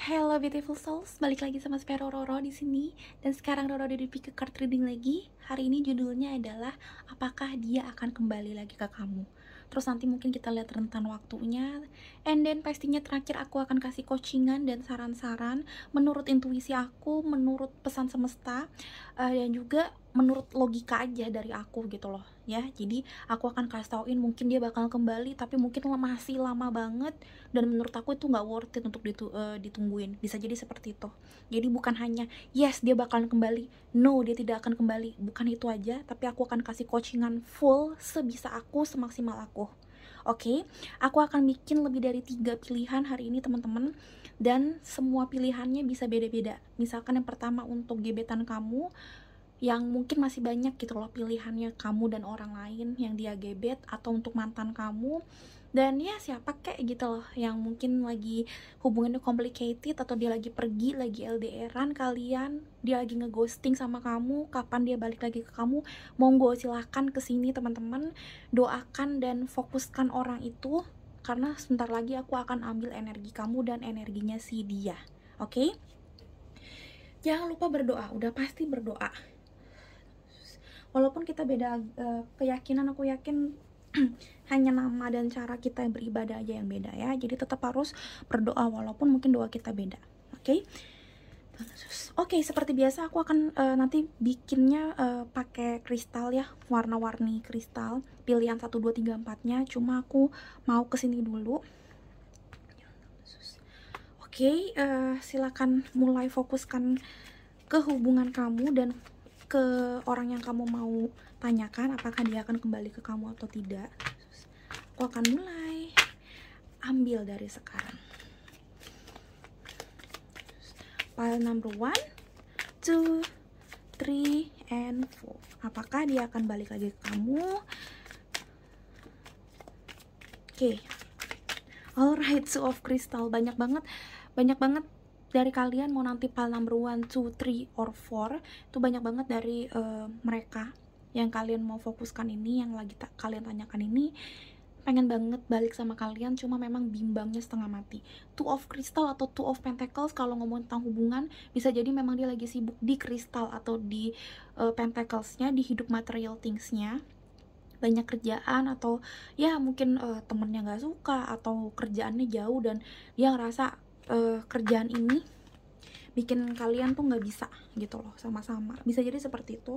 Hello beautiful souls, balik lagi sama Spero Roro di sini. Dan sekarang Roro udah ke card reading lagi. Hari ini judulnya adalah apakah dia akan kembali lagi ke kamu. Terus nanti mungkin kita lihat rentan waktunya. And then pastinya terakhir aku akan kasih coachingan dan saran-saran menurut intuisi aku, menurut pesan semesta, dan juga menurut logika aja dari aku gitu loh ya. Jadi aku akan kasih tauin mungkin dia bakal kembali, tapi mungkin masih lama banget, dan menurut aku itu nggak worth it untuk ditungguin. Bisa jadi seperti itu. Jadi bukan hanya yes dia bakalan kembali, no dia tidak akan kembali, bukan itu aja, tapi aku akan kasih coachingan full sebisa aku, semaksimal aku. Oke, aku akan bikin lebih dari 3 pilihan hari ini teman-teman, dan semua pilihannya bisa beda-beda. Misalkan yang pertama untuk gebetan kamu, yang mungkin masih banyak gitu loh pilihannya, kamu dan orang lain yang dia gebet, atau untuk mantan kamu, dan ya siapa kek gitu loh yang mungkin lagi hubungannya complicated, atau dia lagi pergi, lagi LDRan kalian, dia lagi ngeghosting sama kamu, kapan dia balik lagi ke kamu. Monggo silahkan kesini teman-teman, doakan dan fokuskan orang itu, karena sebentar lagi aku akan ambil energi kamu dan energinya si dia. Oke? Jangan lupa berdoa, udah pasti berdoa. Walaupun kita beda keyakinan, aku yakin hanya nama dan cara kita beribadah aja yang beda ya. Jadi tetap harus berdoa walaupun mungkin doa kita beda. Oke? Oke, seperti biasa aku akan nanti bikinnya pakai kristal ya, warna-warni kristal, pilihan 1 2 3 4-nya. Cuma aku mau kesini dulu. Oke, silakan mulai fokuskan ke hubungan kamu dan ke orang yang kamu mau tanyakan apakah dia akan kembali ke kamu atau tidak. Aku akan mulai ambil dari sekarang. Pile number 1, 2, 3, and 4. Apakah dia akan balik lagi ke kamu? Oke. Alright, Two of Crystal. Banyak banget dari kalian mau nanti pile number 1, 2, 3, or 4. Itu banyak banget dari mereka yang kalian mau fokuskan ini, yang lagi kalian tanyakan ini, pengen banget balik sama kalian, cuma memang bimbangnya setengah mati. Two of Crystal atau Two of Pentacles, kalau ngomong tentang hubungan, bisa jadi memang dia lagi sibuk di kristal atau di Pentacles-nya, di hidup material things-nya. Banyak kerjaan, atau ya mungkin temennya gak suka, atau kerjaannya jauh dan dia ngerasa kerjaan ini bikin kalian tuh nggak bisa gitu loh sama-sama. Bisa jadi seperti itu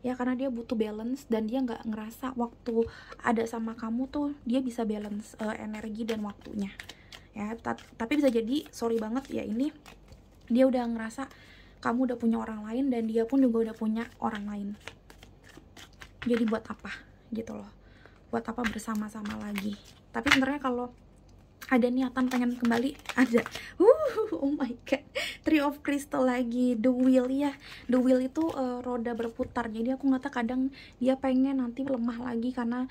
ya, karena dia butuh balance dan dia nggak ngerasa waktu ada sama kamu tuh dia bisa balance energi dan waktunya ya. Tapi bisa jadi, sorry banget ya, ini dia udah ngerasa kamu udah punya orang lain dan dia pun juga udah punya orang lain. Jadi buat apa gitu loh, buat apa bersama-sama lagi. Tapi sebenarnya kalau ada niatan pengen kembali, ada. Oh my god, Three of Crystal lagi, the wheel ya. The wheel itu roda berputar. Jadi aku ngata kadang dia pengen nanti lemah lagi karena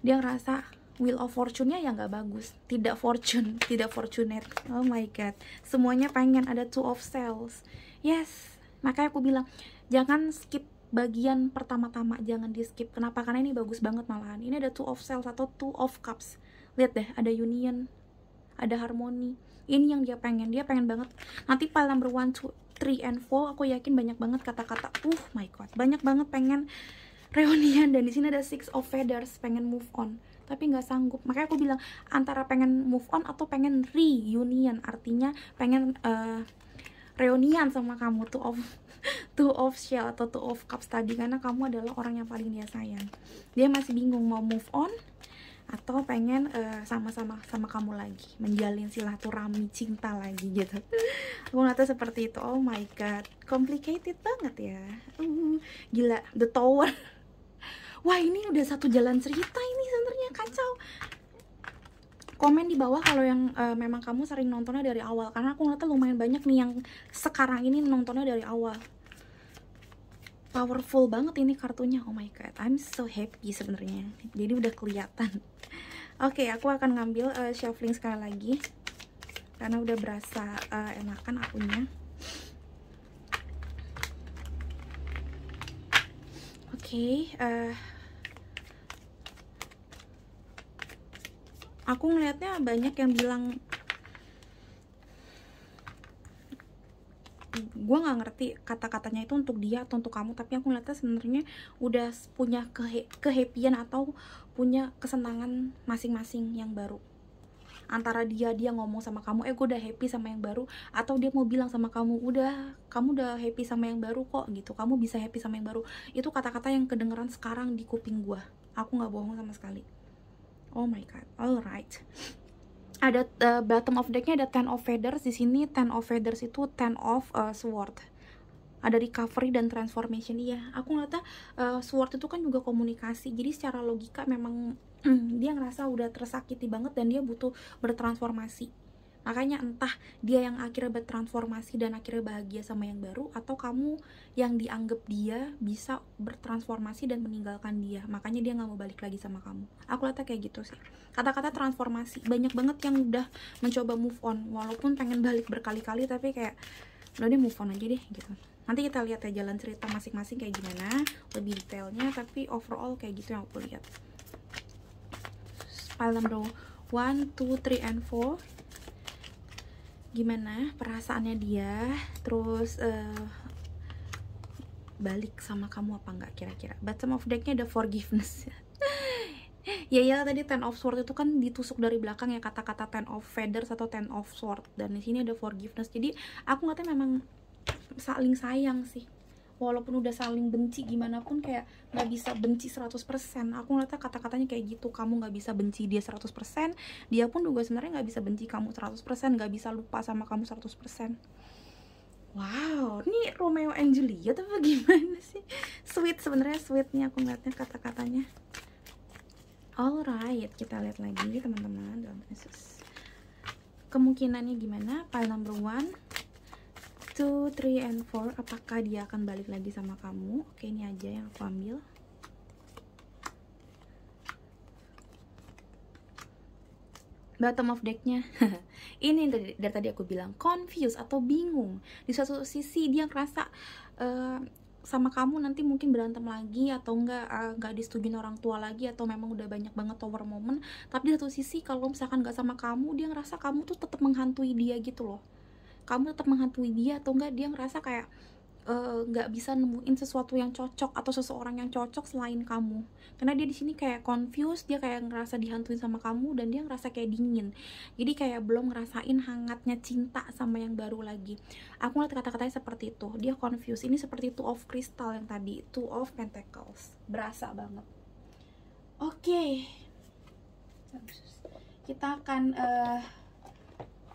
dia ngerasa wheel of fortune-nya ya nggak bagus, tidak fortunate. Oh my god, semuanya pengen ada Two of Swords. Yes, makanya aku bilang jangan skip bagian pertama-tama, jangan di skip. Kenapa? Karena ini bagus banget malahan. Ini ada Two of Swords atau Two of Cups. Lihat deh, ada union, ada harmoni. Ini yang dia pengen banget. Nanti pile number 1, 2, 3, and 4, aku yakin banyak banget kata-kata my god, banyak banget pengen reunian. Dan di sini ada Six of Feathers, pengen move on tapi nggak sanggup. Makanya aku bilang antara pengen move on atau pengen reunion, artinya pengen reunian sama kamu, two of shell atau Two of Cups tadi, karena kamu adalah orang yang paling dia sayang. Dia masih bingung mau move on atau pengen sama-sama kamu lagi, menjalin silaturahmi cinta lagi gitu. Aku ngeliatnya seperti itu. Oh my god, complicated banget ya. Gila, the tower. Wah, ini udah satu jalan cerita ini sebenarnya, kacau. Komen di bawah kalau yang memang kamu sering nontonnya dari awal, karena aku ngeliatnya lumayan banyak nih yang sekarang ini nontonnya dari awal. Powerful banget ini kartunya. Oh my god, I'm so happy sebenarnya. Jadi udah kelihatan. Oke, aku akan ngambil shuffling sekali lagi karena udah berasa enakan akunya. Oke, aku ngelihatnya banyak yang bilang gue nggak ngerti kata-katanya itu untuk dia atau untuk kamu, tapi aku ngeliatnya sebenarnya udah punya kehappyan atau punya kesenangan masing-masing yang baru. Antara dia ngomong sama kamu, gue udah happy sama yang baru, atau dia mau bilang sama kamu, kamu udah happy sama yang baru kok gitu, kamu bisa happy sama yang baru. Itu kata-kata yang kedengeran sekarang di kuping gue, aku nggak bohong sama sekali. Oh my god. Alright, ada bottom of decknya ada Ten of Feathers. Di sini Ten of Feathers itu Ten of Sword, ada recovery dan transformation. Iya, aku ngeliatnya Sword itu kan juga komunikasi, jadi secara logika memang dia ngerasa udah tersakiti banget dan dia butuh bertransformasi. Makanya entah dia yang akhirnya bertransformasi dan akhirnya bahagia sama yang baru, atau kamu yang dianggap dia bisa bertransformasi dan meninggalkan dia, makanya dia nggak mau balik lagi sama kamu. Aku lihatnya kayak gitu sih. Kata-kata transformasi, banyak banget yang udah mencoba move on, walaupun pengen balik berkali-kali, tapi kayak udah deh move on aja deh gitu. Nanti kita lihat ya jalan cerita masing-masing kayak gimana, lebih detailnya, tapi overall kayak gitu yang aku lihat. Pile number 1, 2, 3, and 4. Gimana perasaannya dia, terus balik sama kamu apa enggak kira-kira. Bottom of decknya ada forgiveness. Ya tadi Ten of Sword itu kan ditusuk dari belakang ya, kata-kata Ten of Feathers atau Ten of Sword, dan di sini ada forgiveness. Jadi aku ngeliatnya memang saling sayang sih, walaupun udah saling benci gimana pun kayak nggak bisa benci 100%. Aku ngeliatnya kata-katanya kayak gitu, kamu nggak bisa benci dia 100%, dia pun juga sebenarnya nggak bisa benci kamu 100%, nggak bisa lupa sama kamu 100%. Wow, ini Romeo and Juliet apa gimana sih? Sweet, sebenarnya sweet nih aku ngeliatnya kata-katanya. Alright, kita lihat lagi teman-teman dalam Yesus. Kemungkinannya gimana? Pile number 1, 2, 3, and 4. Apakah dia akan balik lagi sama kamu? Oke, ini aja yang aku ambil. Bottom of decknya ini dari tadi aku bilang confused atau bingung. Di satu sisi dia ngerasa sama kamu nanti mungkin berantem lagi, atau nggak disetujuin orang tua lagi, atau memang udah banyak banget tower moment. Tapi di satu sisi kalau misalkan nggak sama kamu, dia ngerasa kamu tuh tetap menghantui dia gitu loh. Kamu tetap menghantui dia, atau enggak dia ngerasa kayak nggak bisa nemuin sesuatu yang cocok atau seseorang yang cocok selain kamu. Karena dia di sini kayak confused, dia kayak ngerasa dihantuin sama kamu, dan dia ngerasa kayak dingin. Jadi kayak belum ngerasain hangatnya cinta sama yang baru lagi. Aku ngeliat kata-katanya seperti itu, dia confused. Ini seperti Two of Crystal yang tadi, Two of Pentacles, berasa banget. Oke, kita akan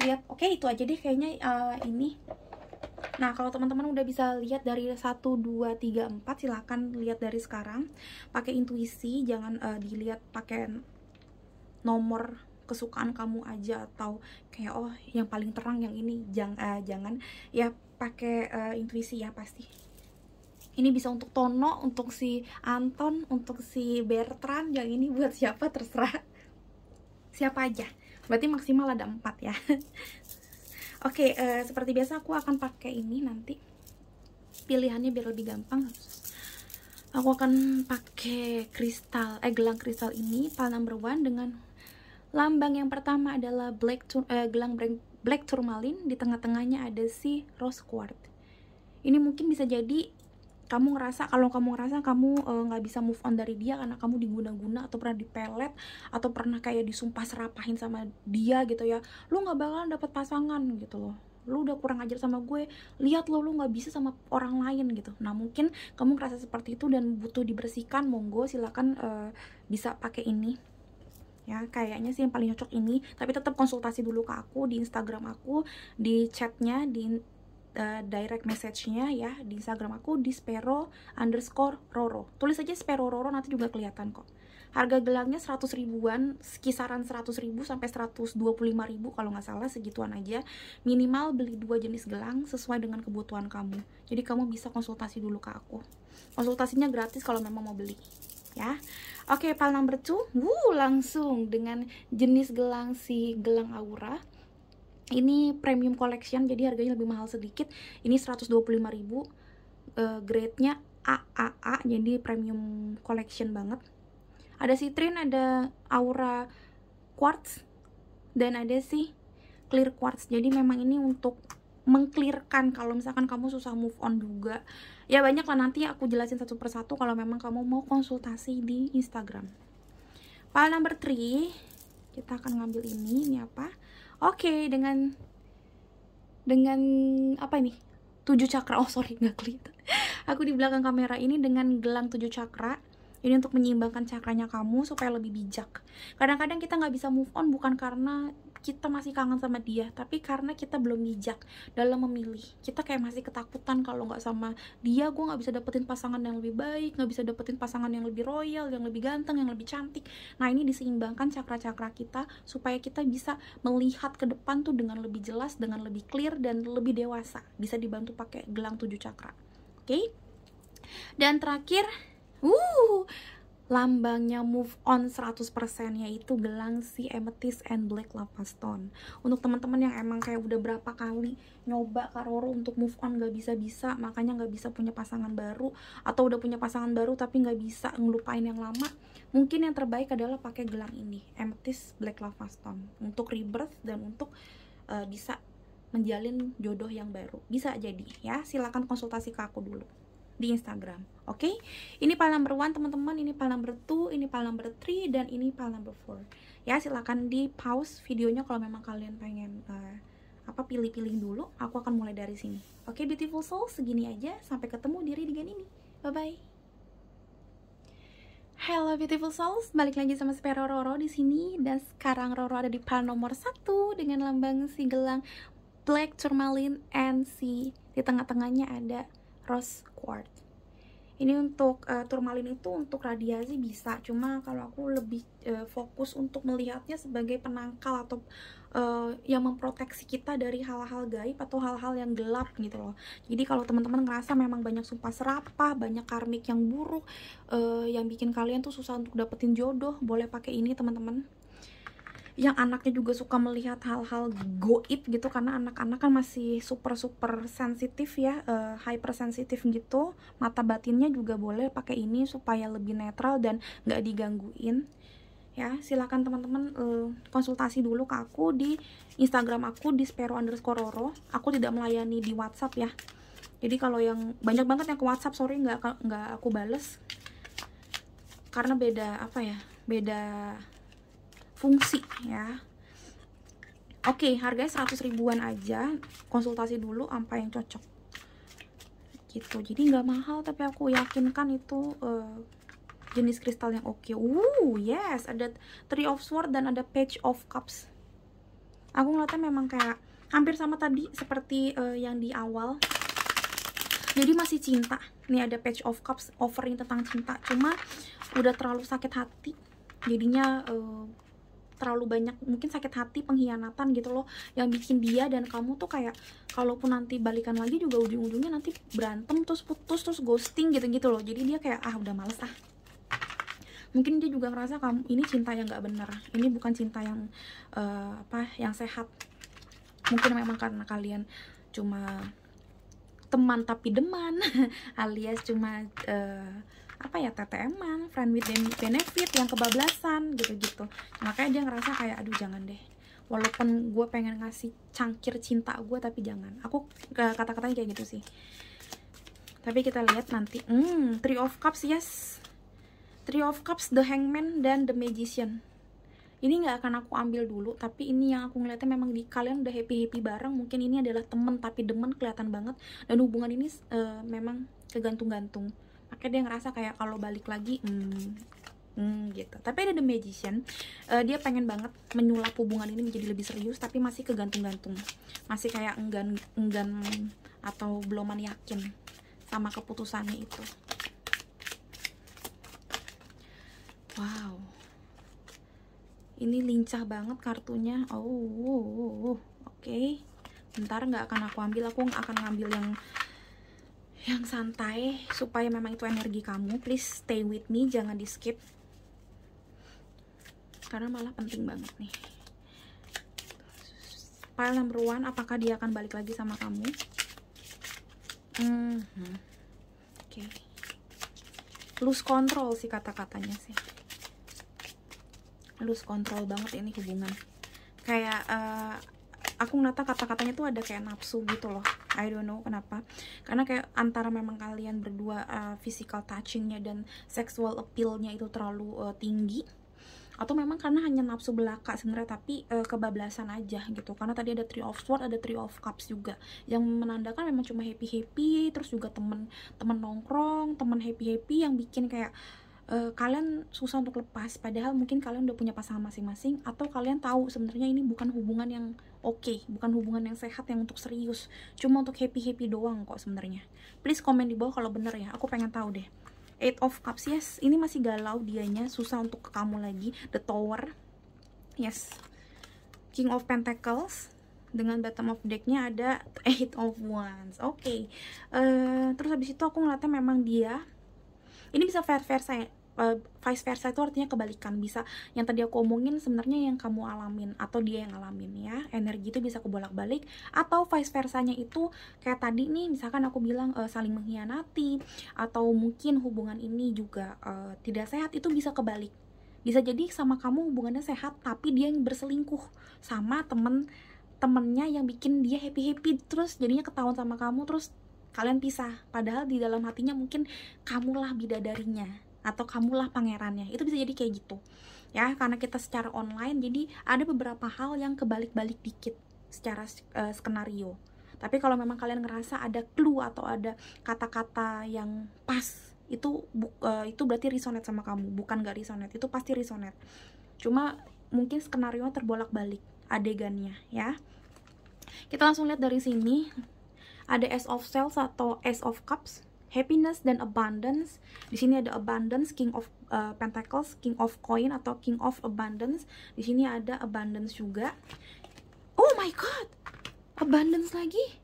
lihat. Oke, itu aja deh kayaknya ini. Nah, kalau teman-teman udah bisa lihat dari 1, 2, 3, 4, silahkan lihat dari sekarang. Pakai intuisi, jangan dilihat pakai nomor kesukaan kamu aja, atau kayak oh yang paling terang yang ini. Jangan ya, pakai intuisi ya pasti. Ini bisa untuk Tono, untuk si Anton, untuk si Bertrand, yang ini buat siapa terserah. Siapa aja. Berarti maksimal ada 4 ya. Oke, seperti biasa aku akan pakai ini nanti. Pilihannya biar lebih gampang. Aku akan pakai kristal, gelang kristal ini, pile number 1, dengan lambang yang pertama adalah gelang black tourmaline. Di tengah-tengahnya ada si rose quartz. Ini mungkin bisa jadi kamu ngerasa, kalau kamu ngerasa kamu nggak bisa move on dari dia karena kamu diguna-guna, atau pernah dipelet, atau pernah kayak disumpah serapahin sama dia gitu ya. Lu nggak bakalan dapet pasangan gitu loh, lu udah kurang ajar sama gue, lihat lo, lu nggak bisa sama orang lain gitu. Nah, mungkin kamu ngerasa seperti itu dan butuh dibersihkan. Monggo silakan bisa pakai ini ya, kayaknya sih yang paling cocok ini. Tapi tetap konsultasi dulu ke aku di Instagram aku, di chatnya, di direct message-nya ya, di Instagram aku di spero_roro. Tulis aja spero_roro, nanti juga kelihatan kok. Harga gelangnya 100 ribuan, kisaran 100 ribu sampai 125 ribu kalau nggak salah, segituan aja. Minimal beli 2 jenis gelang sesuai dengan kebutuhan kamu. Jadi kamu bisa konsultasi dulu ke aku. Konsultasinya gratis kalau memang mau beli ya. Oke, pile number 2, langsung dengan jenis gelang si gelang aura. Ini premium collection, jadi harganya lebih mahal sedikit. Ini 125 ribu, grade-nya AAA, jadi premium collection banget. Ada citrine, ada aura quartz, dan ada sih clear quartz. Jadi memang ini untuk mengclearkan kalau misalkan kamu susah move on juga. Ya banyak lah, nanti aku jelasin satu persatu kalau memang kamu mau konsultasi di Instagram. Pile number 3, kita akan ngambil ini apa? Oke, dengan apa ini? 7 cakra. Oh sorry, nggak kelihatan. Aku di belakang kamera ini dengan gelang 7 cakra. Ini untuk menyeimbangkan cakranya kamu supaya lebih bijak. Kadang-kadang kita nggak bisa move on bukan karena kita masih kangen sama dia, tapi karena kita belum bijak dalam memilih. Kita kayak masih ketakutan kalau nggak sama dia, gue nggak bisa dapetin pasangan yang lebih baik, nggak bisa dapetin pasangan yang lebih royal, yang lebih ganteng, yang lebih cantik. Nah ini diseimbangkan cakra-cakra kita supaya kita bisa melihat ke depan tuh dengan lebih jelas, dengan lebih clear, dan lebih dewasa. Bisa dibantu pakai gelang 7 cakra. Oke? Dan terakhir, lambangnya move on 100%, yaitu gelang si Amethyst and Black Lava Stone. Untuk teman-teman yang emang kayak udah berapa kali nyoba Kak Roro untuk move on gak bisa-bisa, makanya gak bisa punya pasangan baru, atau udah punya pasangan baru tapi gak bisa ngelupain yang lama, mungkin yang terbaik adalah pakai gelang ini, Amethyst Black Lava Stone, untuk rebirth dan untuk bisa menjalin jodoh yang baru. Bisa jadi ya, silakan konsultasi ke aku dulu di Instagram. Oke? Ini file number 1 teman-teman, ini file number 2, ini file number 3, dan ini file number 4. Ya, silakan di pause videonya kalau memang kalian pengen pilih-pilih dulu. Aku akan mulai dari sini. Oke, beautiful soul, segini aja. Sampai ketemu di readingan ini. Bye bye. Hello beautiful souls, balik lagi sama Spero Roro di sini, dan sekarang Roro ada di file nomor 1 dengan lambang si gelang Black Tourmaline, and si di tengah-tengahnya ada Rose Quartz. Ini untuk turmalin itu untuk radiasi bisa, cuma kalau aku lebih fokus untuk melihatnya sebagai penangkal atau yang memproteksi kita dari hal-hal gaib atau hal-hal yang gelap gitu loh. Jadi kalau teman-teman ngerasa memang banyak sumpah serapah, banyak karmik yang buruk, yang bikin kalian tuh susah untuk dapetin jodoh, boleh pakai ini teman-teman. Yang anaknya juga suka melihat hal-hal goib gitu, karena anak-anak kan masih super sensitif ya, hypersensitif gitu. Mata batinnya juga boleh pakai ini supaya lebih netral dan nggak digangguin ya. Silakan teman-teman konsultasi dulu ke aku di Instagram aku di @spero_roro. Aku tidak melayani di WhatsApp ya, jadi kalau yang banyak banget yang ke WhatsApp, sorry nggak aku bales karena beda beda fungsi ya. Oke, harganya 100 ribuan aja, konsultasi dulu apa yang cocok gitu. Jadi nggak mahal, tapi aku yakinkan itu jenis kristal yang oke. Yes, ada Three of Swords dan ada Page of Cups. Aku ngeliatnya memang kayak hampir sama tadi seperti yang di awal, jadi masih cinta. Nih ada Page of Cups, offering tentang cinta, cuma udah terlalu sakit hati, jadinya terlalu banyak mungkin sakit hati, pengkhianatan gitu loh, yang bikin dia dan kamu tuh kayak kalaupun nanti balikan lagi juga ujung-ujungnya nanti berantem, terus putus, terus ghosting gitu-gitu loh. Jadi dia kayak udah males mungkin dia juga ngerasa kamu ini cinta yang nggak bener, ini bukan cinta yang yang sehat. Mungkin memang karena kalian cuma teman tapi deman alias cuma TTM-an, friend with benefit yang kebablasan gitu-gitu. Makanya dia ngerasa kayak aduh jangan deh, walaupun gue pengen ngasih cangkir cinta gue tapi jangan. Aku kata-katanya kayak gitu sih. Tapi kita lihat nanti. Three of Cups, yes, Three of Cups, The Hangman, dan The Magician. Ini nggak akan aku ambil dulu, tapi ini yang aku ngeliatnya memang di kalian udah happy bareng. Mungkin ini adalah temen tapi demen, kelihatan banget, dan hubungan ini memang kegantung-gantung. Makanya dia ngerasa kayak kalau balik lagi gitu. Tapi ada The Magician, dia pengen banget menyulap hubungan ini menjadi lebih serius, tapi masih kegantung-gantung, masih kayak enggan atau beloman yakin sama keputusannya itu. Wow, ini lincah banget kartunya. Oke. Bentar, nggak akan aku ambil, aku akan ngambil yang santai supaya memang itu energi kamu. Please stay with me, jangan di skip karena malah penting banget nih. Pile number 1, apakah dia akan balik lagi sama kamu? Oke. Lose control sih kata-katanya sih. Lose control banget ini hubungan. Kayak aku ngeliat kata-katanya tuh ada kayak nafsu gitu loh. I don't know kenapa, karena kayak antara memang kalian berdua physical touchingnya dan sexual appealnya itu terlalu tinggi, atau memang karena hanya nafsu belaka sebenarnya, tapi kebablasan aja gitu. Karena tadi ada Three of Swords, ada Three of Cups juga, yang menandakan memang cuma happy-happy, terus juga temen nongkrong, temen happy-happy yang bikin kayak kalian susah untuk lepas, padahal mungkin kalian udah punya pasangan masing-masing, atau kalian tahu sebenarnya ini bukan hubungan yang oke, bukan hubungan yang sehat yang untuk serius, cuma untuk happy-happy doang kok sebenarnya. Please komen di bawah kalau bener ya, aku pengen tahu deh. Eight of Cups, yes, ini masih galau dianya, susah untuk ke kamu lagi. The Tower, yes. King of Pentacles, dengan bottom of decknya ada Eight of Wands. Oke. Terus habis itu aku ngeliatnya memang dia, ini bisa vice versa itu artinya kebalikan. Bisa yang tadi aku omongin sebenarnya yang kamu alamin atau dia yang ngalamin ya. Energi itu bisa kebolak-balik, atau vice versanya itu kayak tadi nih, misalkan aku bilang saling mengkhianati, atau mungkin hubungan ini juga tidak sehat, itu bisa kebalik. Bisa jadi sama kamu hubungannya sehat, tapi dia yang berselingkuh sama temennya yang bikin dia happy-happy, terus jadinya ketahuan sama kamu, terus kalian pisah, padahal di dalam hatinya mungkin kamulah bidadarinya atau kamulah pangerannya. Itu bisa jadi kayak gitu ya, karena kita secara online, jadi ada beberapa hal yang kebalik-balik dikit secara skenario. Tapi kalau memang kalian ngerasa ada clue atau ada kata-kata yang pas, itu berarti resonate sama kamu. Bukan gak resonate, itu pasti resonate, cuma mungkin skenario terbolak-balik adegannya ya. Kita langsung lihat dari sini. Ada Ace of Swords atau Ace of Cups, happiness dan abundance. Di sini ada abundance, King of Pentacles, King of Coin atau King of Abundance. Di sini ada abundance juga. Oh my god, abundance lagi.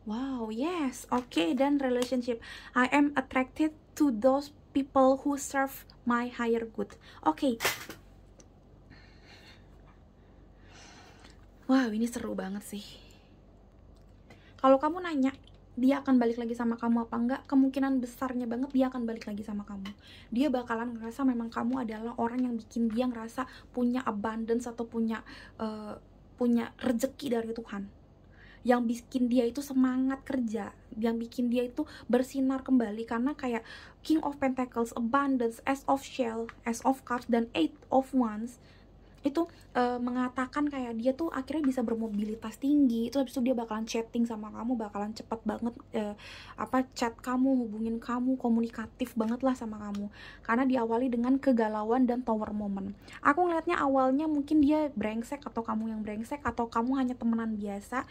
Wow, yes. Oke, dan relationship. I am attracted to those people who serve my higher good. Oke. Wow, ini seru banget sih. Kalau kamu nanya dia akan balik lagi sama kamu apa enggak, kemungkinan besarnya banget dia akan balik lagi sama kamu. Dia bakalan ngerasa memang kamu adalah orang yang bikin dia ngerasa punya abundance atau punya rezeki dari Tuhan, yang bikin dia itu semangat kerja, yang bikin dia itu bersinar kembali. Karena kayak King of Pentacles, abundance, Ace of Shell, Ace of Cups, dan Eight of Wands itu mengatakan kayak dia tuh akhirnya bisa bermobilitas tinggi. Itu habis itu dia bakalan chatting sama kamu, bakalan cepet banget chat kamu, hubungin kamu, komunikatif banget lah sama kamu. Karena diawali dengan kegalauan dan tower moment. Aku ngeliatnya awalnya mungkin dia brengsek, atau kamu yang brengsek, atau kamu hanya temenan biasa,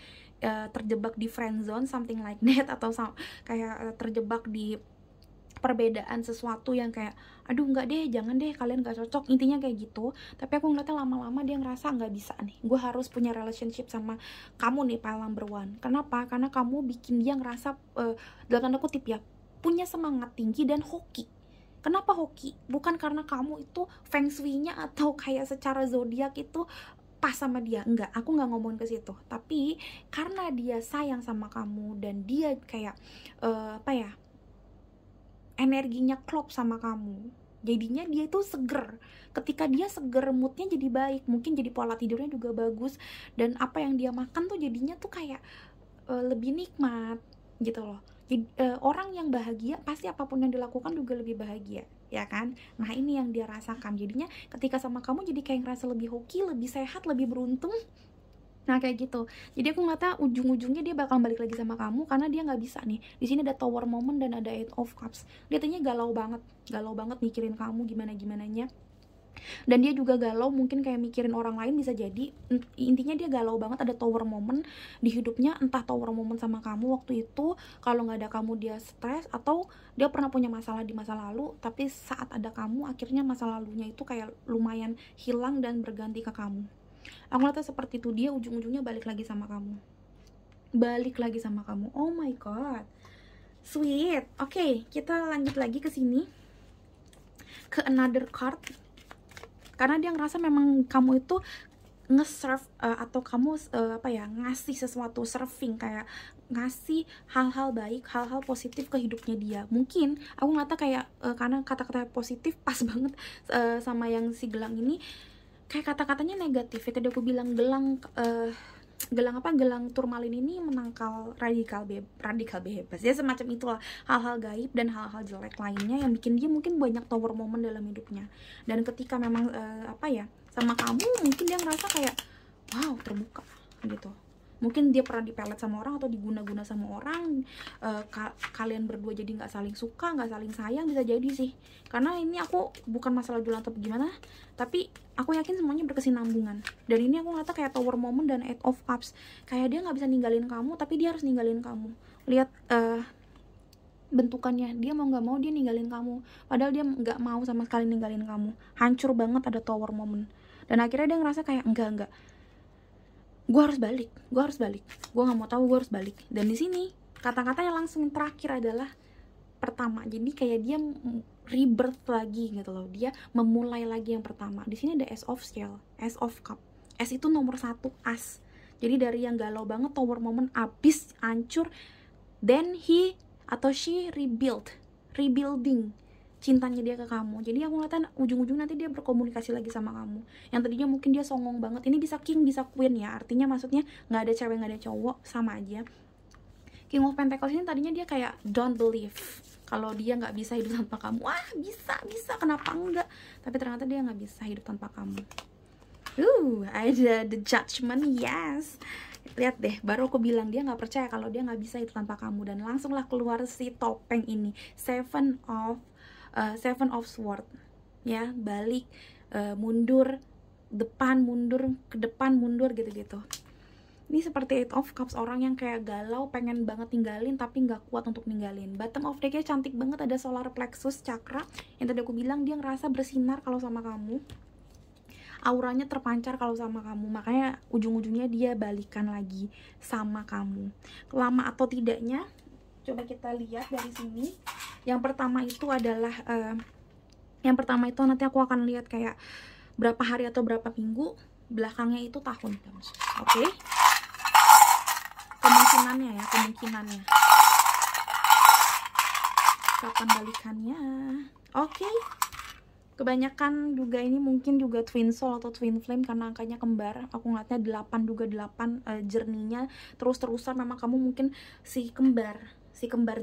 terjebak di friend zone, something like that, atau kayak terjebak di perbedaan sesuatu yang kayak aduh nggak deh, jangan deh, kalian gak cocok, intinya kayak gitu. Tapi aku ngeliatnya lama-lama dia ngerasa nggak bisa nih, gue harus punya relationship sama kamu nih, pile number one. Kenapa? Karena kamu bikin dia ngerasa dalam tanda kutip ya, punya semangat tinggi dan hoki. Kenapa hoki? Bukan karena kamu itu feng shui-nya atau kayak secara zodiak itu pas sama dia, enggak, aku nggak ngomongin ke situ. Tapi karena dia sayang sama kamu dan dia kayak energinya klop sama kamu, jadinya dia itu seger. Ketika dia seger, moodnya jadi baik, mungkin jadi pola tidurnya juga bagus, dan apa yang dia makan tuh jadinya tuh kayak lebih nikmat gitu loh. Jadi, orang yang bahagia pasti apapun yang dilakukan juga lebih bahagia, ya kan? Nah ini yang dia rasakan, jadinya ketika sama kamu jadi kayak ngerasa lebih hoki, lebih sehat, lebih beruntung. Nah kayak gitu. Jadi aku ngeliatnya ujung-ujungnya dia bakal balik lagi sama kamu, karena dia nggak bisa nih. Di sini ada Tower Moment dan ada Eight of Cups. Dia tanya galau banget mikirin kamu gimananya. Dan dia juga galau mungkin kayak mikirin orang lain, bisa jadi. Intinya dia galau banget, ada Tower Moment di hidupnya. Entah Tower Moment sama kamu waktu itu, kalau nggak ada kamu dia stres, atau dia pernah punya masalah di masa lalu, tapi saat ada kamu akhirnya masa lalunya itu kayak lumayan hilang dan berganti ke kamu. Aku ngeliatnya seperti itu, dia ujung-ujungnya balik lagi sama kamu. Oh my god, sweet. Oke, kita lanjut lagi ke sini, ke another card. Karena dia ngerasa memang kamu itu nge-serve atau kamu ngasih sesuatu, serving, kayak ngasih hal-hal baik, hal-hal positif ke hidupnya dia. Mungkin aku ngeliatnya kayak karena kata-kata positif pas banget sama yang si gelang ini. Kayak kata-katanya negatif ya, tadi aku bilang gelang gelang turmalin ini menangkal radikal bebas ya, semacam itulah, hal-hal gaib dan hal-hal jelek lainnya yang bikin dia mungkin banyak tower moment dalam hidupnya. Dan ketika memang sama kamu, mungkin dia ngerasa kayak wow, terbuka gitu. Mungkin dia pernah dipelet sama orang atau diguna-guna sama orang, kalian berdua jadi nggak saling suka, nggak saling sayang, bisa jadi sih. Karena ini aku bukan masalah jualan atau gimana, tapi aku yakin semuanya berkesinambungan. Dan ini aku ngeliatnya kayak tower moment dan eight of cups, kayak dia nggak bisa ninggalin kamu, tapi dia harus ninggalin kamu. Lihat bentukannya, dia mau nggak mau dia ninggalin kamu, padahal dia nggak mau sama sekali ninggalin kamu. Hancur banget, ada tower moment. Dan akhirnya dia ngerasa kayak enggak, gue harus balik, gue nggak mau tahu, gue harus balik. Dan di sini kata-kata yang langsung terakhir adalah pertama. Jadi kayak dia rebirth lagi gitu loh, dia memulai lagi yang pertama. Di sini ada Ace of Scale, Ace of Cup. Ace itu nomor 1, as. Jadi dari yang galau banget, tower moment abis, hancur, then he atau she rebuilding cintanya dia ke kamu. Jadi aku ngeliatin ujung-ujung nanti dia berkomunikasi lagi sama kamu. Yang tadinya mungkin dia songong banget, ini bisa king bisa queen ya, artinya maksudnya nggak ada cewek nggak ada cowok, sama aja. King of Pentacles ini tadinya dia kayak don't believe kalau dia nggak bisa hidup tanpa kamu. Wah, bisa, kenapa enggak? Tapi ternyata dia nggak bisa hidup tanpa kamu. Ada the Judgment, yes. Lihat deh, baru aku bilang dia nggak percaya kalau dia nggak bisa hidup tanpa kamu. Dan langsunglah keluar si topeng ini, Seven of Swords, ya, balik, mundur, depan, mundur, ke depan, mundur, gitu-gitu. Ini seperti Eight of Cups, orang yang kayak galau, pengen banget tinggalin tapi nggak kuat untuk ninggalin. Bottom of deck-nya cantik banget, ada solar plexus chakra, yang tadi aku bilang dia ngerasa bersinar kalau sama kamu, auranya terpancar kalau sama kamu, makanya ujung-ujungnya dia balikan lagi sama kamu. Lama atau tidaknya, coba kita lihat dari sini. Yang pertama itu adalah nanti aku akan lihat kayak berapa hari atau berapa minggu, belakangnya itu tahun. Oke? Kemungkinannya kapan balikannya. Oke. Kebanyakan juga ini mungkin juga twin soul atau twin flame karena angkanya kembar. Aku ngeliatnya 8 juga 8 jerninya terus-terusan. Memang kamu mungkin si kembar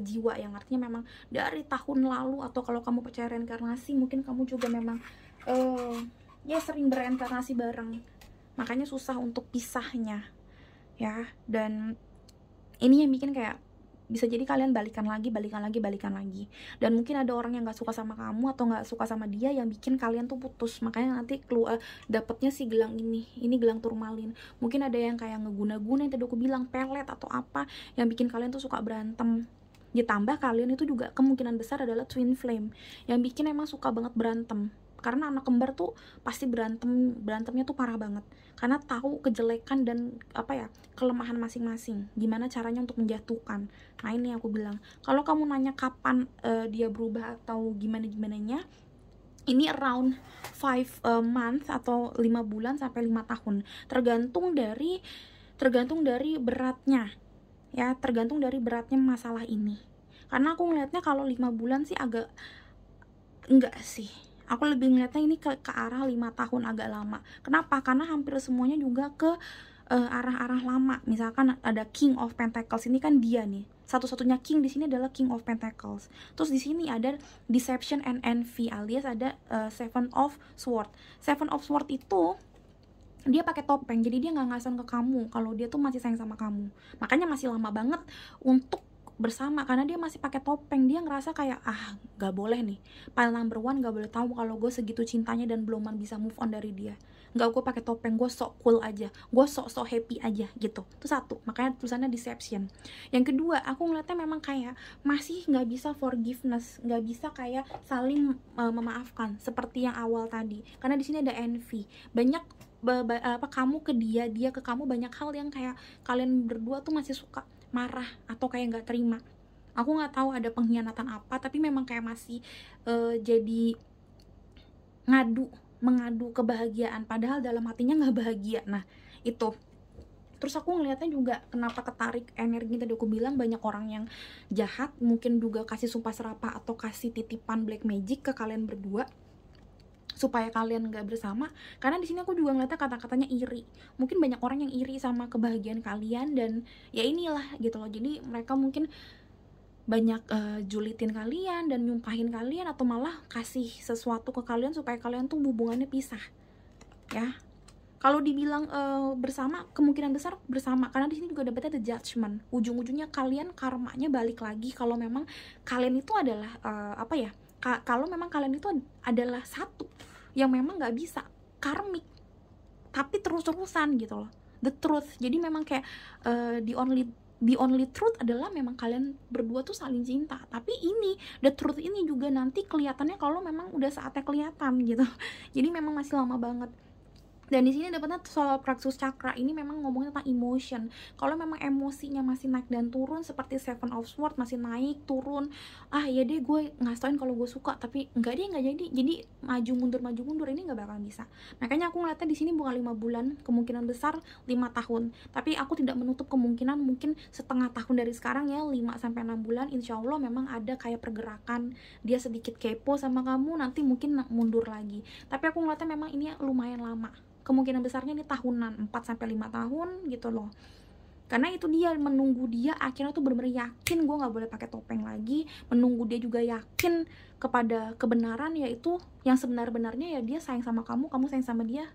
jiwa, yang artinya memang dari tahun lalu, atau kalau kamu percaya reinkarnasi mungkin kamu juga memang sering bereinkarnasi bareng, makanya susah untuk pisahnya ya. Dan ini yang bikin kayak bisa jadi kalian balikan lagi. Dan mungkin ada orang yang nggak suka sama kamu atau nggak suka sama dia yang bikin kalian tuh putus, makanya nanti keluar dapetnya si gelang ini gelang turmalin. Mungkin ada yang kayak ngeguna-guna yang tadi aku bilang, pelet atau apa, yang bikin kalian tuh suka berantem. Ditambah kalian itu juga kemungkinan besar adalah twin flame, yang bikin emang suka banget berantem. Karena anak kembar tuh pasti berantemnya tuh parah banget, karena tahu kejelekan dan kelemahan masing-masing, gimana caranya untuk menjatuhkan. Nah ini aku bilang, kalau kamu nanya kapan dia berubah atau gimananya, ini around 5 months atau 5 bulan sampai 5 tahun, tergantung dari beratnya ya, tergantung dari beratnya masalah ini. Karena aku ngelihatnya kalau 5 bulan sih agak enggak sih, aku lebih ngeliatnya ini ke arah 5 tahun, agak lama. Kenapa? Karena hampir semuanya juga ke arah-arah lama. Misalkan ada King of Pentacles, ini kan dia nih, satu-satunya king di sini adalah King of Pentacles. Terus di sini ada Deception and Envy, alias ada Seven of Swords. Seven of Swords itu dia pakai topeng, jadi dia nggak ngasih ke kamu kalau dia tuh masih sayang sama kamu. Makanya masih lama banget untuk bersama, karena dia masih pakai topeng. Dia ngerasa kayak gak boleh nih, pile number 1 gak boleh tahu kalau gue segitu cintanya dan belum bisa move on dari dia. Nggak, gue pakai topeng, gue sok cool aja, gue sok happy aja gitu. Itu satu, makanya tulisannya deception. Yang kedua, aku ngeliatnya memang kayak masih nggak bisa forgiveness, nggak bisa kayak saling memaafkan seperti yang awal tadi. Karena di sini ada envy, banyak kamu ke dia, dia ke kamu, banyak hal yang kayak kalian berdua tuh masih suka marah atau kayak nggak terima. Aku nggak tahu ada pengkhianatan apa, tapi memang kayak masih jadi mengadu kebahagiaan, padahal dalam hatinya nggak bahagia. Nah itu. Terus aku ngeliatnya juga kenapa ketarik energi tadi aku bilang, banyak orang yang jahat, mungkin juga kasih sumpah serapah atau kasih titipan black magic ke kalian berdua. supaya kalian nggak bersama. Karena di sini aku juga ngeliatnya kata-katanya iri. Mungkin banyak orang yang iri sama kebahagiaan kalian, dan ya inilah gitu loh. Jadi mereka mungkin banyak julitin kalian dan nyumpahin kalian, atau malah kasih sesuatu ke kalian supaya kalian tuh hubungannya pisah ya. Kalau dibilang bersama, kemungkinan besar bersama, karena di sini juga dapetnya the judgment. Ujung-ujungnya kalian karmanya balik lagi kalau memang kalian itu adalah kalau memang kalian itu adalah satu yang memang nggak bisa karmik, tapi terus-terusan gitu loh, the truth. Jadi memang kayak the only truth adalah memang kalian berdua tuh saling cinta. Tapi ini the truth ini juga nanti kelihatannya kalau memang udah saatnya kelihatan gitu. Jadi memang masih lama banget. Dan di sini dapatnya soal plexus chakra ini memang ngomongin tentang emotion. Kalau memang emosinya masih naik dan turun, seperti Seven of Swords, masih naik turun, ya deh gue ngasih tauin kalau gue suka, tapi nggak jadi. Jadi maju mundur ini nggak bakal bisa. Makanya aku ngeliatnya di sini bukan 5 bulan, kemungkinan besar 5 tahun. Tapi aku tidak menutup kemungkinan mungkin setengah tahun dari sekarang ya, 5-6 bulan, insya Allah memang ada kayak pergerakan, dia sedikit kepo sama kamu, nanti mungkin mundur lagi. Tapi aku ngeliatnya memang ini lumayan lama. Kemungkinan besarnya ini tahunan, 4-5 tahun gitu loh. Karena itu dia, menunggu dia akhirnya tuh bener-bener yakin gue gak boleh pakai topeng lagi. Menunggu dia juga yakin kepada kebenaran, yaitu yang sebenar-benarnya ya dia sayang sama kamu sayang sama dia.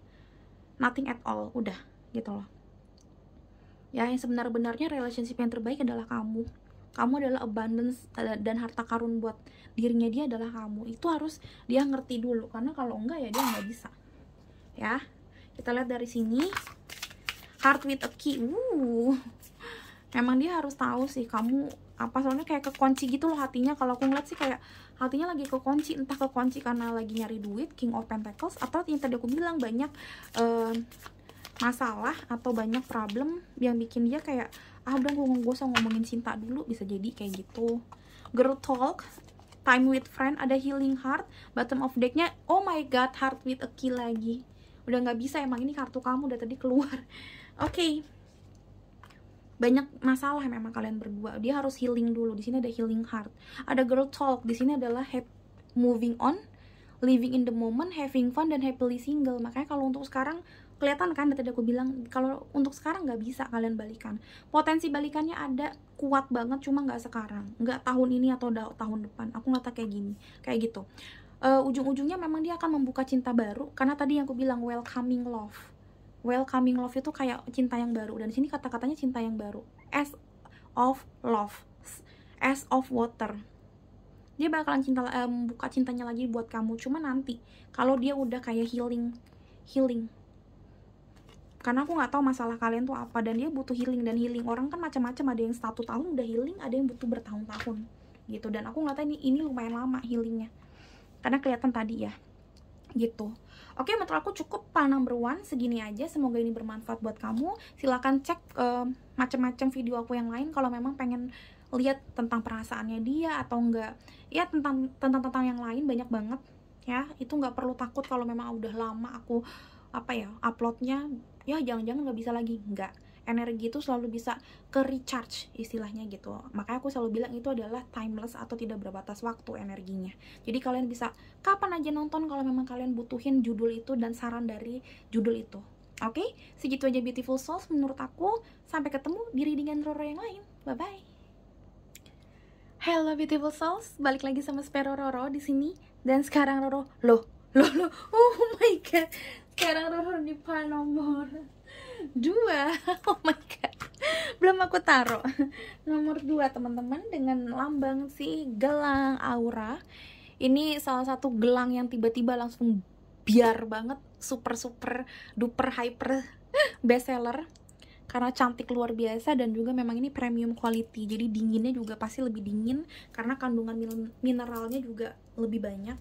Nothing at all, udah gitu loh. Ya, yang sebenar-benarnya relationship yang terbaik adalah kamu. Kamu adalah abundance dan harta karun buat dirinya dia adalah kamu. Itu harus dia ngerti dulu, karena kalau enggak ya dia nggak bisa. Ya, kita lihat dari sini, heart with a key. Memang dia harus tahu sih kamu apa, soalnya kayak kekunci gitu loh hatinya. Kalau aku ngeliat sih kayak hatinya lagi kekunci, entah kekunci karena lagi nyari duit, King of Pentacles, atau yang tadi aku bilang banyak masalah atau banyak problem yang bikin dia kayak udah gue usah ngomongin cinta dulu, bisa jadi kayak gitu. Girl talk, time with friend, ada healing heart. Bottom of decknya, oh my god, heart with a key lagi. Udah nggak bisa, emang ini kartu kamu udah tadi keluar. Oke. Banyak masalah memang kalian berdua, dia harus healing dulu. Di sini ada healing heart, ada girl talk. Di sini adalah moving on, living in the moment, having fun, dan happily single. Makanya kalau untuk sekarang kelihatan kan, tadi aku bilang kalau untuk sekarang nggak bisa kalian balikan. Potensi balikannya ada kuat banget, cuma nggak sekarang, nggak tahun ini atau tahun depan. Aku ngata kayak gini, kayak gitu. Ujung-ujungnya memang dia akan membuka cinta baru, karena tadi yang aku bilang welcoming love. Welcoming love itu kayak cinta yang baru, dan di sini kata-katanya cinta yang baru. S of love, S of water. Dia bakalan buka cintanya lagi buat kamu, cuma nanti kalau dia udah kayak healing. Karena aku nggak tahu masalah kalian tuh apa, dan dia butuh healing. Dan healing orang kan macam-macam, ada yang 1 tahun udah healing, ada yang butuh bertahun-tahun gitu. Dan aku nggak tahu ini lumayan lama healingnya, karena kelihatan tadi ya gitu. Oke, menurut aku cukup pile number 1 segini aja. Semoga ini bermanfaat buat kamu. Silahkan cek macam-macam video aku yang lain kalau memang pengen lihat tentang perasaannya dia atau enggak ya, tentang yang lain banyak banget ya. Itu nggak perlu takut kalau memang udah lama aku uploadnya ya, jangan-jangan nggak bisa lagi. Enggak, energi itu selalu bisa ke recharge istilahnya gitu. Makanya aku selalu bilang itu adalah timeless atau tidak berbatas waktu energinya. Jadi kalian bisa kapan aja nonton kalau memang kalian butuhin judul itu dan saran dari judul itu. Oke, segitu aja beautiful souls menurut aku. Sampai ketemu di readingan Roro yang lain. Bye bye. Hello beautiful souls, balik lagi sama Spero Roro di sini. Dan sekarang Roro loh, oh my god, sekarang Roro di pile nomor 2. Oh my god, belum aku taruh nomor 2 teman-teman, dengan lambang si gelang aura. Ini salah satu gelang yang tiba-tiba langsung biar banget, super duper hyper bestseller karena cantik luar biasa, dan juga memang ini premium quality. Jadi dinginnya juga pasti lebih dingin karena kandungan mineralnya juga lebih banyak.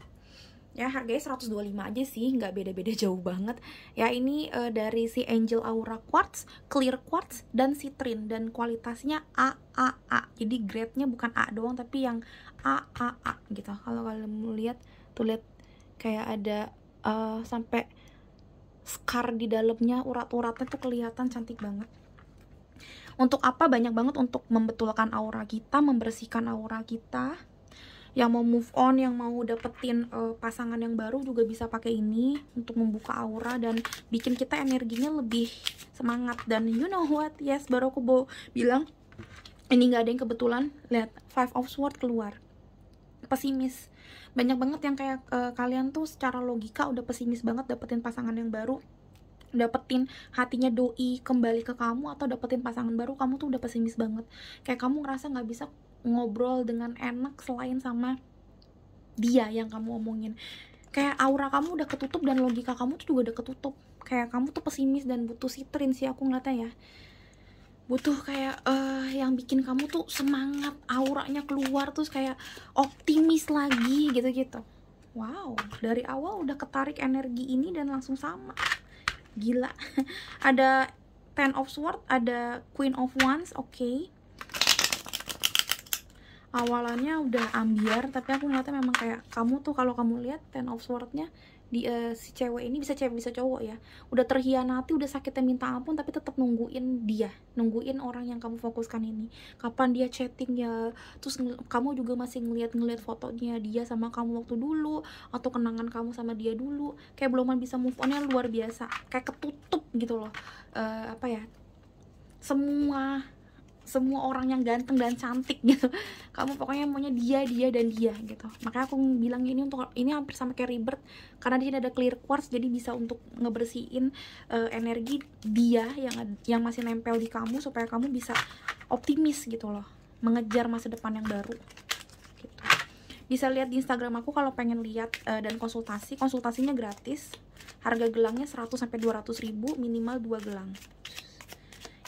Ya, harganya 125 aja sih, nggak beda-beda jauh banget. Ya, ini dari si Angel Aura Quartz, Clear Quartz, dan Citrine, dan kualitasnya AAA. Jadi grade-nya bukan A doang, tapi yang AAA gitu. Kalau kalian mau lihat, tuh lihat kayak ada sampai scar di dalamnya, urat-uratnya tuh kelihatan cantik banget. Untuk apa? Banyak banget, untuk membetulkan aura kita, membersihkan aura kita. Yang mau move on, yang mau dapetin pasangan yang baru juga bisa pakai ini untuk membuka aura dan bikin kita energinya lebih semangat. Dan you know what, yes, baru aku bilang ini nggak ada yang kebetulan. Lihat, Five of Swords keluar, pesimis. Banyak banget yang kayak kalian tuh secara logika udah pesimis banget dapetin pasangan yang baru, dapetin hatinya doi kembali ke kamu, atau dapetin pasangan baru, kamu tuh udah pesimis banget. Kayak kamu ngerasa nggak bisa ngobrol dengan enak selain sama dia yang kamu omongin. Kayak aura kamu udah ketutup dan logika kamu tuh juga udah ketutup. Kayak kamu tuh pesimis dan butuh sitrin sih aku ngeliatnya ya. Butuh kayak yang bikin kamu tuh semangat, auranya keluar, terus kayak optimis lagi gitu-gitu. Wow, dari awal udah ketarik energi ini dan langsung sama. Gila. Ada Ten of Swords, ada Queen of Wands, oke. Awalannya udah ambiar, tapi aku ngeliatnya memang kayak kamu tuh, kalau kamu lihat Ten of Sword-nya di si cewek ini, bisa cewek bisa cowok ya, udah terhianati, udah sakitnya minta ampun, tapi tetap nungguin dia, nungguin orang yang kamu fokuskan ini, kapan dia chatting ya. Terus kamu juga masih ngeliat fotonya dia sama kamu waktu dulu, atau kenangan kamu sama dia dulu, kayak belum bisa move on-nya luar biasa, kayak ketutup gitu loh. Apa ya, semua orang yang ganteng dan cantik gitu, kamu pokoknya maunya dia dan dia gitu. Makanya aku bilang ini hampir sama kayak Rebirth, karena di sini ada clear quartz, jadi bisa untuk ngebersihin energi dia yang masih nempel di kamu, supaya kamu bisa optimis gitu loh, mengejar masa depan yang baru gitu. Bisa lihat di Instagram aku kalau pengen lihat dan konsultasinya gratis. Harga gelangnya 100-200 ribu, minimal 2 gelang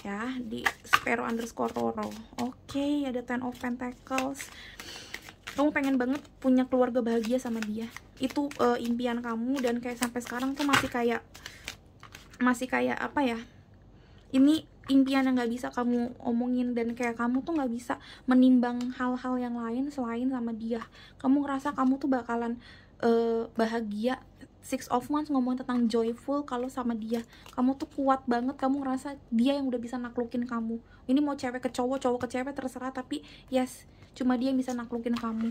ya, di Sparrow_Toro. Oke, ada Ten of Pentacles. Kamu pengen banget punya keluarga bahagia sama dia. Itu impian kamu, dan kayak sampai sekarang tuh masih kayak apa ya? Ini impian yang gak bisa kamu omongin, dan kayak kamu tuh gak bisa menimbang hal-hal yang lain selain sama dia. Kamu ngerasa kamu tuh bakalan bahagia. Six of Wands ngomong tentang joyful kalau sama dia. Kamu tuh kuat banget, kamu ngerasa dia yang udah bisa naklukin kamu. Ini mau cewek ke cowok, cowok ke cewek, terserah, tapi yes, cuma dia yang bisa naklukin kamu.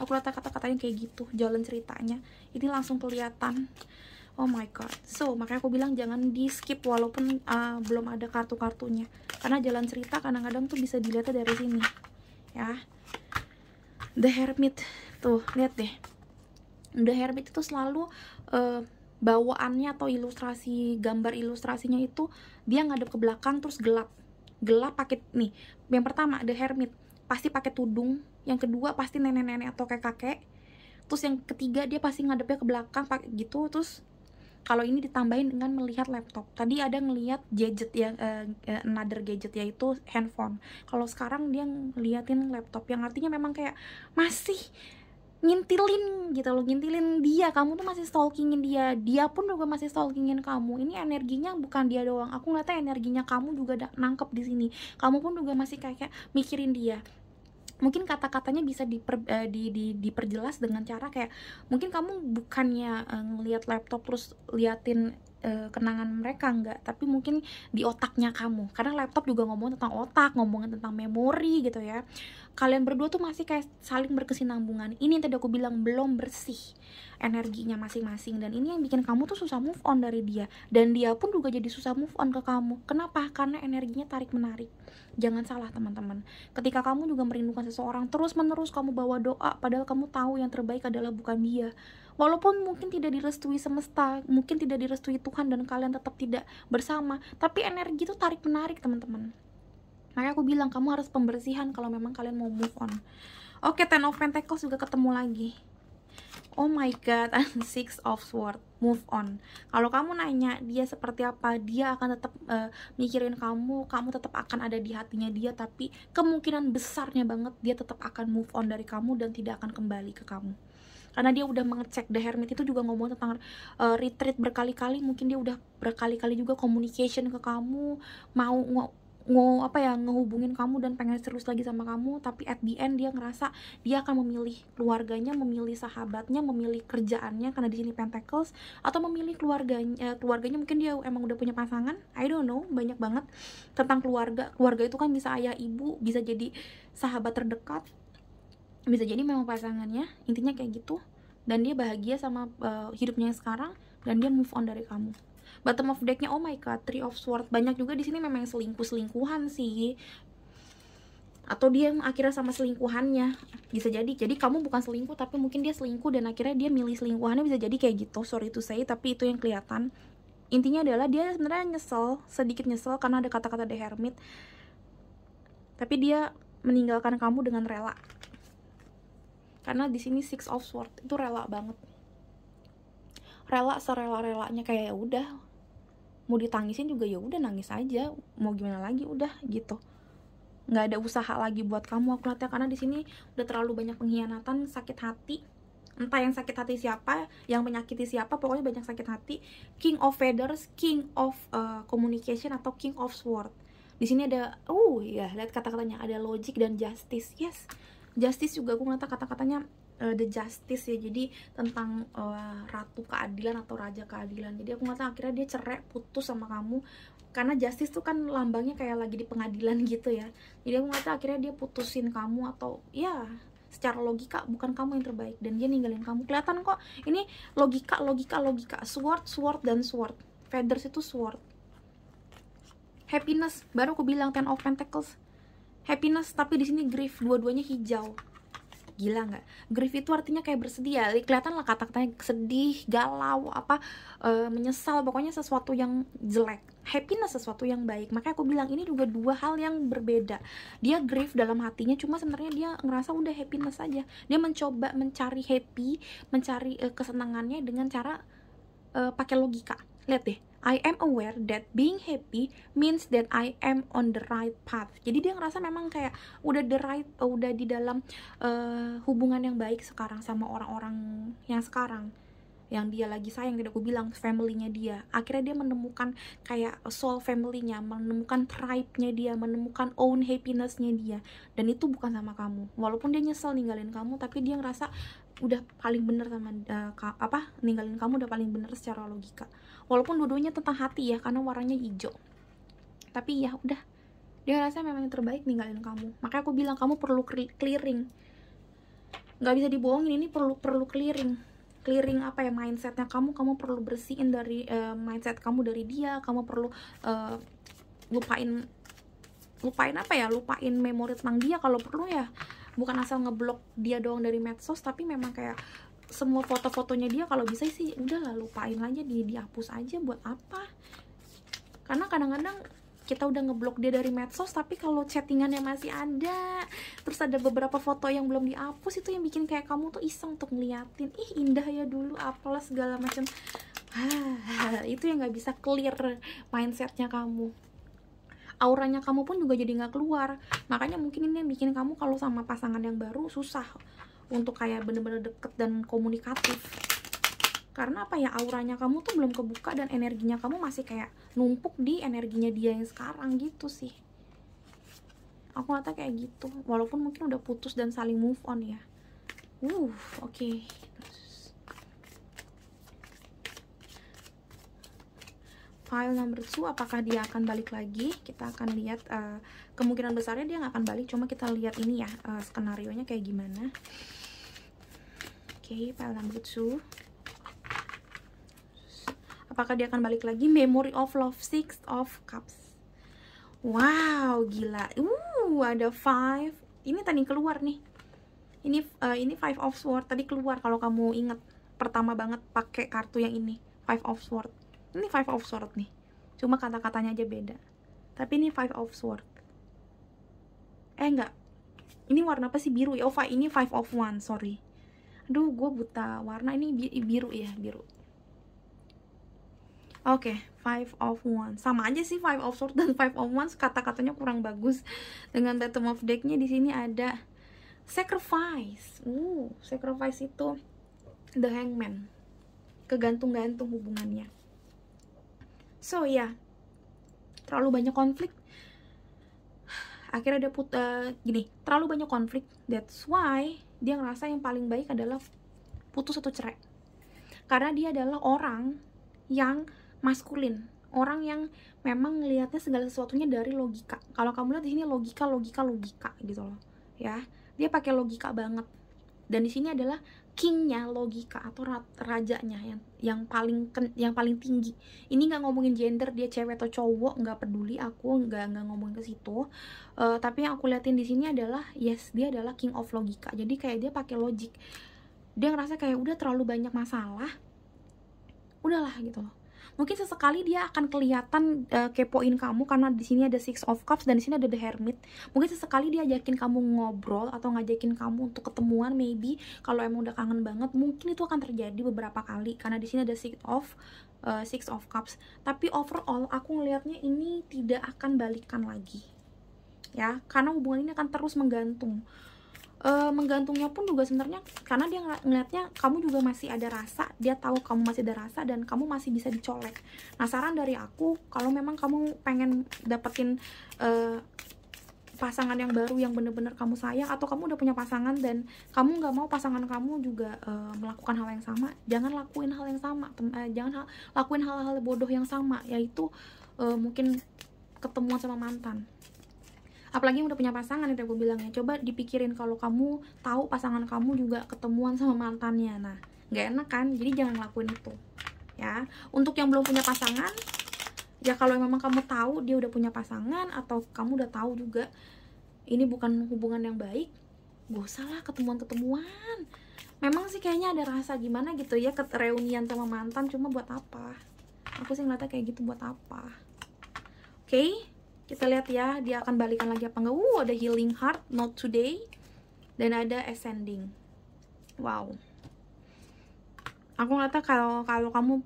Aku lihat kata-katanya kayak gitu, jalan ceritanya. Ini langsung kelihatan. Oh my god. So, makanya aku bilang jangan di skip walaupun belum ada kartu-kartunya. Karena jalan cerita kadang-kadang tuh bisa dilihat dari sini. Ya. The Hermit. Tuh, lihat deh. The Hermit itu selalu bawaannya atau gambar ilustrasinya itu dia ngadep ke belakang terus gelap pakai nih. Yang pertama The Hermit pasti pakai tudung, yang kedua pasti nenek-nenek atau kakek, terus yang ketiga dia pasti ngadepnya ke belakang pakai gitu. Terus kalau ini ditambahin dengan melihat laptop. Tadi ada ngelihat gadget ya, another gadget, yaitu handphone. Kalau sekarang dia ngeliatin laptop, yang artinya memang kayak masih ngintilin gitu loh, ngintilin dia. Kamu tuh masih stalkingin dia pun juga masih stalkingin kamu. Ini energinya bukan dia doang, aku ngeliatnya energinya kamu juga nangkep di sini. Kamu pun juga masih kayak mikirin dia. Mungkin kata-katanya bisa diperjelas dengan cara kayak, mungkin kamu bukannya ngeliat laptop terus liatin kenangan mereka, enggak, tapi mungkin di otaknya kamu, karena laptop juga ngomong tentang otak, ngomongin tentang memori gitu ya. Kalian berdua tuh masih kayak saling berkesinambungan. Ini yang tadi aku bilang belum bersih energinya masing-masing, dan ini yang bikin kamu tuh susah move on dari dia, dan dia pun juga jadi susah move on ke kamu. Kenapa? Karena energinya tarik menarik. Jangan salah teman-teman, ketika kamu juga merindukan seseorang, terus-menerus kamu bawa doa, padahal kamu tahu yang terbaik adalah bukan dia. Walaupun mungkin tidak direstui semesta, mungkin tidak direstui Tuhan, dan kalian tetap tidak bersama, tapi energi itu tarik menarik teman-teman. Makanya aku bilang kamu harus pembersihan kalau memang kalian mau move on. Oke, Ten of Pentacles juga ketemu lagi. Oh my god, Six of Swords, move on. Kalau kamu nanya dia seperti apa, dia akan tetap mikirin kamu tetap akan ada di hatinya dia, tapi kemungkinan besarnya banget dia tetap akan move on dari kamu dan tidak akan kembali ke kamu. Karena dia udah mengecek. The Hermit itu juga ngomong tentang retreat berkali-kali. Mungkin dia udah berkali-kali juga communication ke kamu, mau ngehubungin kamu dan pengen serius lagi sama kamu, tapi at the end dia ngerasa dia akan memilih keluarganya, memilih sahabatnya, memilih kerjaannya, karena di sini Pentacles, atau memilih keluarganya mungkin dia emang udah punya pasangan, I don't know. Banyak banget tentang keluarga itu kan bisa ayah ibu, bisa jadi sahabat terdekat, Bisa jadi memang pasangannya intinya kayak gitu, dan dia bahagia sama hidupnya yang sekarang, dan dia move on dari kamu. Bottom of decknya, oh my god, Three of Swords. Banyak juga di sini memang selingkuhan sih, atau dia yang akhirnya sama selingkuhannya. Bisa jadi kamu bukan selingkuh, tapi mungkin dia selingkuh dan akhirnya dia milih selingkuhannya. Bisa jadi kayak gitu, sorry to say, tapi itu yang kelihatan. Intinya adalah dia sebenarnya nyesel, sedikit nyesel karena ada kata-kata The Hermit, tapi dia meninggalkan kamu dengan rela. Karena di sini Six of Swords itu rela banget, rela serela-relanya, kayak ya udah, mau ditangisin juga ya udah, nangis aja, mau gimana lagi, udah gitu, nggak ada usaha lagi buat kamu, aku lihatnya. Karena di sini udah terlalu banyak pengkhianatan, sakit hati, entah yang sakit hati siapa, yang menyakiti siapa, pokoknya banyak sakit hati. King of Feathers, King of Communication, atau King of Sword. Di sini ada, ya lihat kata-katanya, ada logic dan justice. Yes, justice juga aku ngeliat kata-katanya, the justice ya, jadi tentang ratu keadilan atau raja keadilan. Jadi aku ngeliat akhirnya dia cerai, putus sama kamu, karena justice tuh kan lambangnya kayak lagi di pengadilan gitu ya. Jadi aku ngeliat akhirnya dia putusin kamu, atau ya secara logika bukan kamu yang terbaik, dan dia ninggalin kamu. Kelihatan kok, ini logika. Sword dan sword. Feathers itu sword. Happiness, baru aku bilang Ten of Pentacles. Happiness, tapi di sini grief, dua-duanya hijau. Gila nggak? Grief itu artinya kayak bersedih ya. Kelihatan lah kata-katanya, sedih, galau, menyesal, pokoknya sesuatu yang jelek. Happiness sesuatu yang baik. Makanya aku bilang ini juga dua hal yang berbeda. Dia grief dalam hatinya, cuma sebenarnya dia ngerasa udah happiness aja. Dia mencoba mencari happy, mencari kesenangannya dengan cara pakai logika. Lihat deh, I am aware that being happy means that I am on the right path. Jadi dia ngerasa memang kayak udah udah di dalam hubungan yang baik sekarang sama orang-orang yang sekarang, yang dia lagi sayang. Tidak aku bilang family-nya dia. Akhirnya dia menemukan kayak soul family-nya, menemukan tribe-nya dia, menemukan own happiness-nya dia. Dan itu bukan sama kamu. Walaupun dia nyesel ninggalin kamu, tapi dia ngerasa udah paling bener sama ninggalin kamu udah paling bener secara logika. Walaupun dua-duanya tentang hati ya, karena warnanya hijau. Tapi ya udah, dia ngerasa memang yang terbaik ninggalin kamu. Makanya aku bilang kamu perlu clearing. Nggak bisa dibohongin, ini perlu clearing apa ya, mindsetnya kamu perlu bersihin dari mindset kamu dari dia. Kamu perlu lupain memori tentang dia kalau perlu ya. Bukan asal ngeblok dia doang dari medsos, tapi memang kayak semua foto-fotonya dia kalau bisa sih udahlah, lupain aja, dihapus aja. Buat apa? Karena kadang-kadang kita udah ngeblok dia dari medsos, tapi kalau chattingannya masih ada, terus ada beberapa foto yang belum dihapus, itu yang bikin kayak kamu tuh iseng untuk ngeliatin, ih indah ya dulu, apalah segala macam. Itu yang nggak bisa clear mindsetnya kamu. Auranya kamu pun juga jadi nggak keluar. Makanya mungkin ini yang bikin kamu kalau sama pasangan yang baru susah untuk kayak bener-bener deket dan komunikatif. Karena apa ya, auranya kamu tuh belum kebuka, dan energinya kamu masih kayak numpuk di energinya dia yang sekarang gitu sih. Aku ngata kayak gitu, walaupun mungkin udah putus dan saling move on ya. Oke. File number 2, apakah dia akan balik lagi? Kita akan lihat, kemungkinan besarnya dia nggak akan balik, cuma kita lihat ini ya, skenario-nya kayak gimana. Oke, file number 2. Apakah dia akan balik lagi? Memory of Love, Six of Cups. Wow, gila. Ada 5. Ini tadi keluar nih. Ini Five of Swords tadi keluar, kalau kamu ingat pertama banget pakai kartu yang ini, Five of Swords. Ini Five of Swords nih, cuma kata-katanya aja beda. Tapi ini Five of Swords. Enggak, ini warna apa sih? Biru ya. Ini Five of Wands, sorry. Aduh, gue buta warna. Ini biru ya, biru. Oke, Five of Wands. Sama aja sih Five of Swords dan Five of Wands, kata-katanya kurang bagus. Dengan bottom of deck-nya di sini ada Sacrifice. Sacrifice itu The Hangman. Kegantung-gantung hubungannya. So ya, terlalu banyak konflik. Akhirnya dia terlalu banyak konflik. That's why dia ngerasa yang paling baik adalah putus atau cerai. Karena dia adalah orang yang maskulin, orang yang memang ngelihatnya segala sesuatunya dari logika. Kalau kamu lihat di sini logika gitu loh, ya. Dia pakai logika banget. Dan di sini adalah kingnya logika atau rajanya yang paling tinggi. Ini nggak ngomongin gender dia cewek atau cowok, nggak peduli, aku nggak ngomongin ke situ. Tapi yang aku liatin di sini adalah yes, dia adalah king of logika. Jadi kayak dia pakai logik. Dia ngerasa kayak udah terlalu banyak masalah, udahlah gitu loh. Mungkin sesekali dia akan kelihatan kepoin kamu karena di sini ada Six of Cups dan di sini ada The Hermit. Mungkin sesekali dia ajakin kamu ngobrol atau ngajakin kamu untuk ketemuan, maybe kalau emang udah kangen banget. Mungkin itu akan terjadi beberapa kali karena di sini ada Six of Cups. Tapi overall aku ngelihatnya ini tidak akan balikan lagi. Ya, karena hubungan ini akan terus menggantung. Menggantungnya pun juga sebenarnya karena dia ngeliatnya kamu juga masih ada rasa, dia tahu kamu masih ada rasa dan kamu masih bisa dicolek. Nah, saran dari aku, kalau memang kamu pengen dapetin pasangan yang baru yang bener-bener kamu sayang, atau kamu udah punya pasangan dan kamu nggak mau pasangan kamu juga melakukan hal yang sama, jangan lakuin hal yang sama, jangan lakuin hal-hal bodoh yang sama, yaitu mungkin ketemuan sama mantan. Apalagi yang udah punya pasangan, itu gue bilangnya, coba dipikirin kalau kamu tahu pasangan kamu juga ketemuan sama mantannya. Nah, nggak enak kan? Jadi jangan ngelakuin itu ya. Untuk yang belum punya pasangan, ya kalau memang kamu tahu dia udah punya pasangan atau kamu udah tahu juga ini bukan hubungan yang baik, gak usah lah ketemuan. Memang sih kayaknya ada rasa gimana gitu ya, reunian sama mantan, cuma buat apa? Aku sih ngeliatnya kayak gitu, buat apa? Oke? Kita lihat ya, dia akan balikan lagi apa enggak. Ada healing heart, not today. Dan ada ascending. Wow. Aku ngeliatnya kalau kamu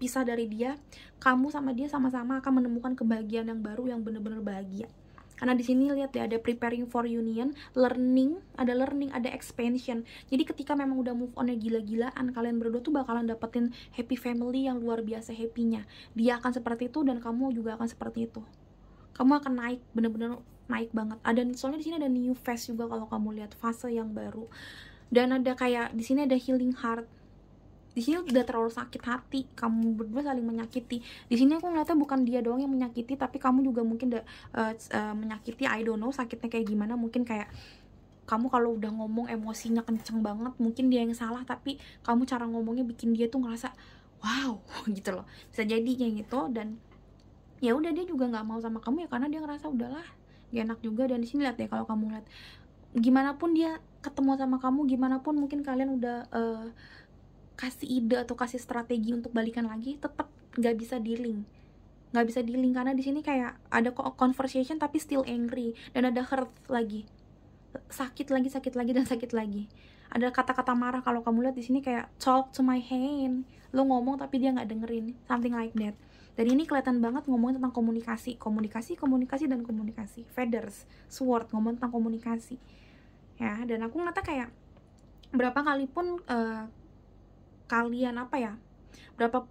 pisah dari dia, kamu sama dia sama-sama akan menemukan kebahagiaan yang baru yang bener-bener bahagia. Karena di sini lihat ya, ada preparing for union, learning, ada expansion. Jadi ketika memang udah move on-nya gila-gilaan, kalian berdua tuh bakalan dapetin happy family yang luar biasa happy-nya. Dia akan seperti itu dan kamu juga akan seperti itu. Kamu akan naik, bener-bener naik banget. Soalnya di sini ada new phase juga kalau kamu lihat, fase yang baru. Dan ada kayak di sini ada healing heart. Di sini udah terlalu sakit hati, kamu berdua saling menyakiti. Di sini aku ngeliatnya bukan dia doang yang menyakiti, tapi kamu juga mungkin menyakiti. I don't know sakitnya kayak gimana. Mungkin kayak kamu kalau udah ngomong emosinya kenceng banget, mungkin dia yang salah, tapi kamu cara ngomongnya bikin dia tuh ngerasa wow gitu loh. Bisa jadi kayak gitu. Dan ya udah, dia juga nggak mau sama kamu ya karena dia ngerasa udahlah gak enak juga. Dan di sini lihat ya, kalau kamu lihat gimana pun dia ketemu sama kamu, gimana pun mungkin kalian udah kasih ide atau kasih strategi untuk balikan lagi, tetap nggak bisa dealing karena di sini kayak ada conversation tapi still angry, dan ada hurt lagi, sakit lagi. Ada kata-kata marah. Kalau kamu lihat di sini kayak talk to my hand, lo ngomong tapi dia nggak dengerin, something like that. Dan ini kelihatan banget ngomongin tentang komunikasi, dan komunikasi. Feathers, sword, ngomong tentang komunikasi. Ya, dan aku ngeliatnya kayak berapa kali pun kalian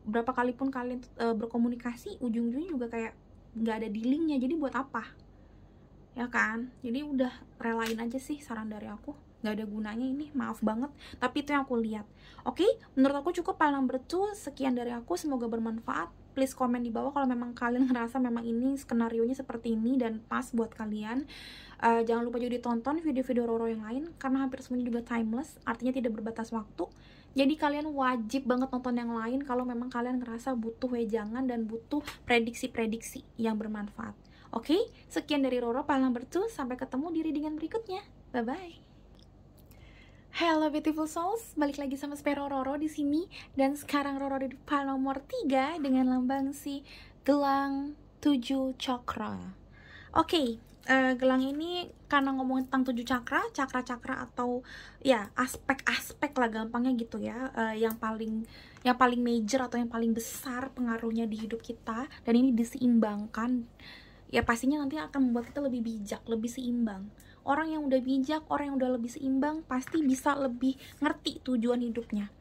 berapa kali pun kalian berkomunikasi, ujung-ujungnya juga kayak nggak ada dealingnya. Jadi buat apa? Ya kan? Jadi udah relain aja sih, saran dari aku. Nggak ada gunanya ini, maaf banget, tapi itu yang aku lihat. Oke, menurut aku cukup pile number 2. Sekian dari aku, semoga bermanfaat. Please komen di bawah kalau memang kalian ngerasa memang ini skenarionya seperti ini dan pas buat kalian. Jangan lupa juga ditonton video-video Roro yang lain, karena hampir semuanya juga timeless, artinya tidak berbatas waktu. Jadi kalian wajib banget nonton yang lain kalau memang kalian ngerasa butuh wejangan dan butuh prediksi-prediksi yang bermanfaat. Oke, sekian dari Roro pile number 2. Sampai ketemu di readingan berikutnya. Bye-bye. Hello beautiful souls, balik lagi sama Spero Roro di sini. Dan sekarang Roro di pile nomor 3 dengan lambang si gelang 7 chakra. Oke, gelang ini karena ngomongin tentang 7 cakra atau ya aspek-aspek lah gampangnya gitu ya, yang paling major atau yang paling besar pengaruhnya di hidup kita, dan ini diseimbangkan. Ya pastinya nanti akan membuat kita lebih bijak, lebih seimbang. Orang yang udah bijak, orang yang udah lebih seimbang, pasti bisa lebih ngerti tujuan hidupnya.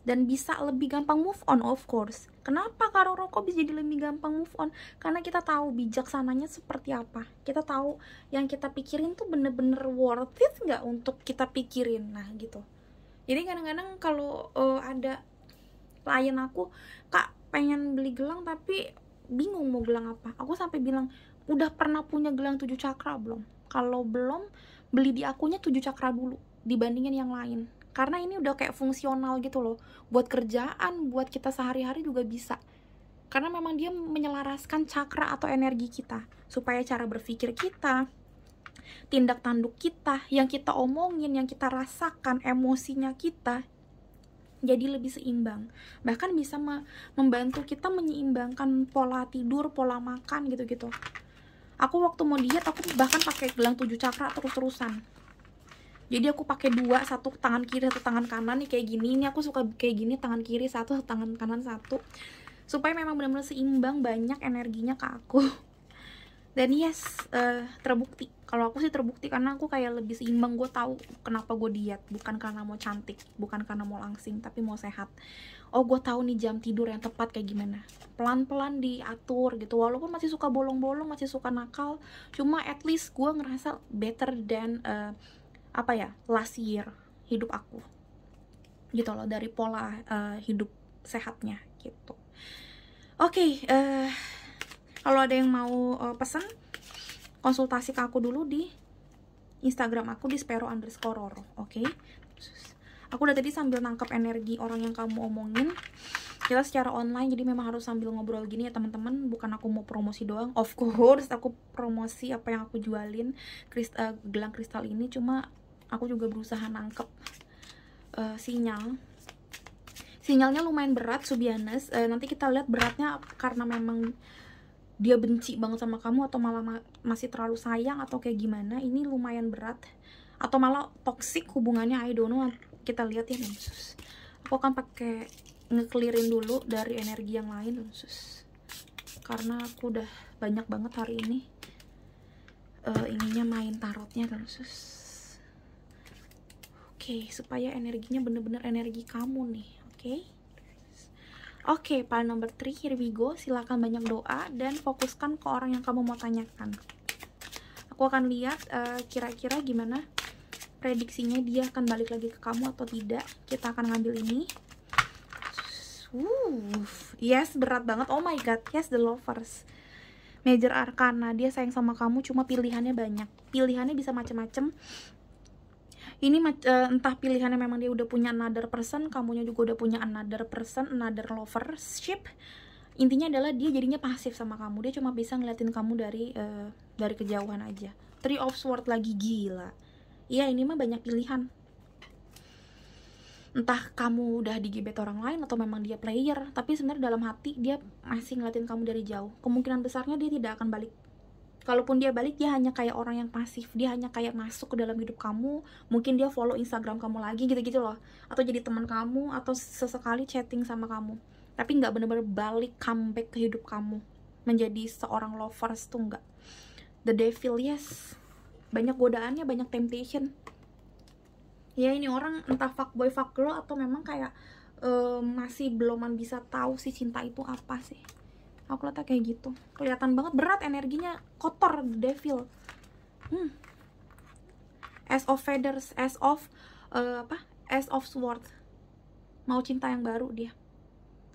Dan bisa lebih gampang move on, of course. Kenapa Kak Roro kok bisa jadi lebih gampang move on? Karena kita tahu bijaksananya seperti apa. Kita tahu yang kita pikirin tuh bener-bener worth it nggak untuk kita pikirin. Nah gitu. Jadi kadang-kadang kalau ada klien aku, Kak pengen beli gelang tapi bingung mau gelang apa. Aku sampai bilang, udah pernah punya gelang 7 cakra belum? Kalau belum, beli di akunya 7 cakra dulu dibandingin yang lain. karena ini udah kayak fungsional gitu loh, buat kerjaan, buat kita sehari-hari juga bisa. Karena memang dia menyelaraskan cakra atau energi kita, supaya cara berpikir kita, tindak tanduk kita, yang kita omongin, yang kita rasakan, emosinya kita jadi lebih seimbang. Bahkan bisa membantu kita menyeimbangkan pola tidur, pola makan gitu-gitu. Aku waktu mau diet, aku bahkan pakai gelang 7 cakra terus-terusan. Jadi aku pakai 2, satu tangan kiri, satu tangan kanan nih kayak gini. Ini aku suka kayak gini, tangan kiri satu, tangan kanan satu. Supaya memang benar-benar seimbang, banyak energinya ke aku. Dan yes, terbukti. Kalau aku sih terbukti karena aku kayak lebih seimbang. Gue tahu kenapa gue diet, bukan karena mau cantik, bukan karena mau langsing, tapi mau sehat. Oh, gue tahu nih jam tidur yang tepat kayak gimana. Pelan-pelan diatur gitu. Walaupun masih suka bolong-bolong, masih suka nakal, cuma at least gue ngerasa better than last year hidup aku. Gitu loh, dari pola hidup sehatnya gitu. Oke, kalau ada yang mau pesan, konsultasi ke aku dulu di Instagram aku di @spero_roro, oke? Aku udah tadi sambil nangkep energi orang yang kamu omongin. Kita secara online, jadi memang harus sambil ngobrol gini ya teman-teman. Bukan aku mau promosi doang, of course aku promosi apa yang aku jualin, gelang kristal ini. Cuma aku juga berusaha nangkep sinyalnya lumayan berat, to be honest. Nanti kita lihat beratnya karena memang dia benci banget sama kamu atau malah masih terlalu sayang atau kayak gimana. Ini lumayan berat atau malah toxic hubungannya, I don't know. Kita lihat ya sus. Aku akan pakai ngekelirin dulu dari energi yang lain sus, karena aku udah banyak banget hari ini ininya main tarotnya sus. Oke, supaya energinya bener-bener energi kamu nih. Oke, file number 3, here we go. Silakan banyak doa dan fokuskan ke orang yang kamu mau tanyakan. Aku akan lihat kira-kira gimana prediksinya, dia akan balik lagi ke kamu atau tidak. Kita akan ngambil ini. Yes, berat banget. Oh my god, yes, the lovers. Major Arcana, dia sayang sama kamu, cuma pilihannya banyak. Pilihannya bisa macam-macam. Ini entah pilihannya memang dia udah punya another person, kamunya juga udah punya another person, another lovership. Intinya adalah dia jadinya pasif sama kamu. Dia cuma bisa ngeliatin kamu dari kejauhan aja. 3 of Swords lagi, gila. Iya, ini mah banyak pilihan. Entah kamu udah digibet orang lain atau memang dia player, tapi sebenarnya dalam hati dia masih ngeliatin kamu dari jauh. Kemungkinan besarnya dia tidak akan balik. Kalaupun dia balik, dia hanya kayak orang yang pasif. Dia hanya kayak masuk ke dalam hidup kamu. Mungkin dia follow Instagram kamu lagi gitu-gitu loh. Atau jadi teman kamu, atau sesekali chatting sama kamu. Tapi nggak bener-bener balik, comeback ke hidup kamu. Menjadi seorang lovers tuh nggak. The Devil, yes. Banyak godaannya, banyak temptation. Ya ini orang entah fuckboy, fuckgirl, atau memang kayak masih beloman bisa tahu sih cinta itu apa sih. Aku lihatnya kayak gitu, kelihatan banget berat energinya, kotor, the devil. Ace of Feathers, Ace of Swords. Mau cinta yang baru dia.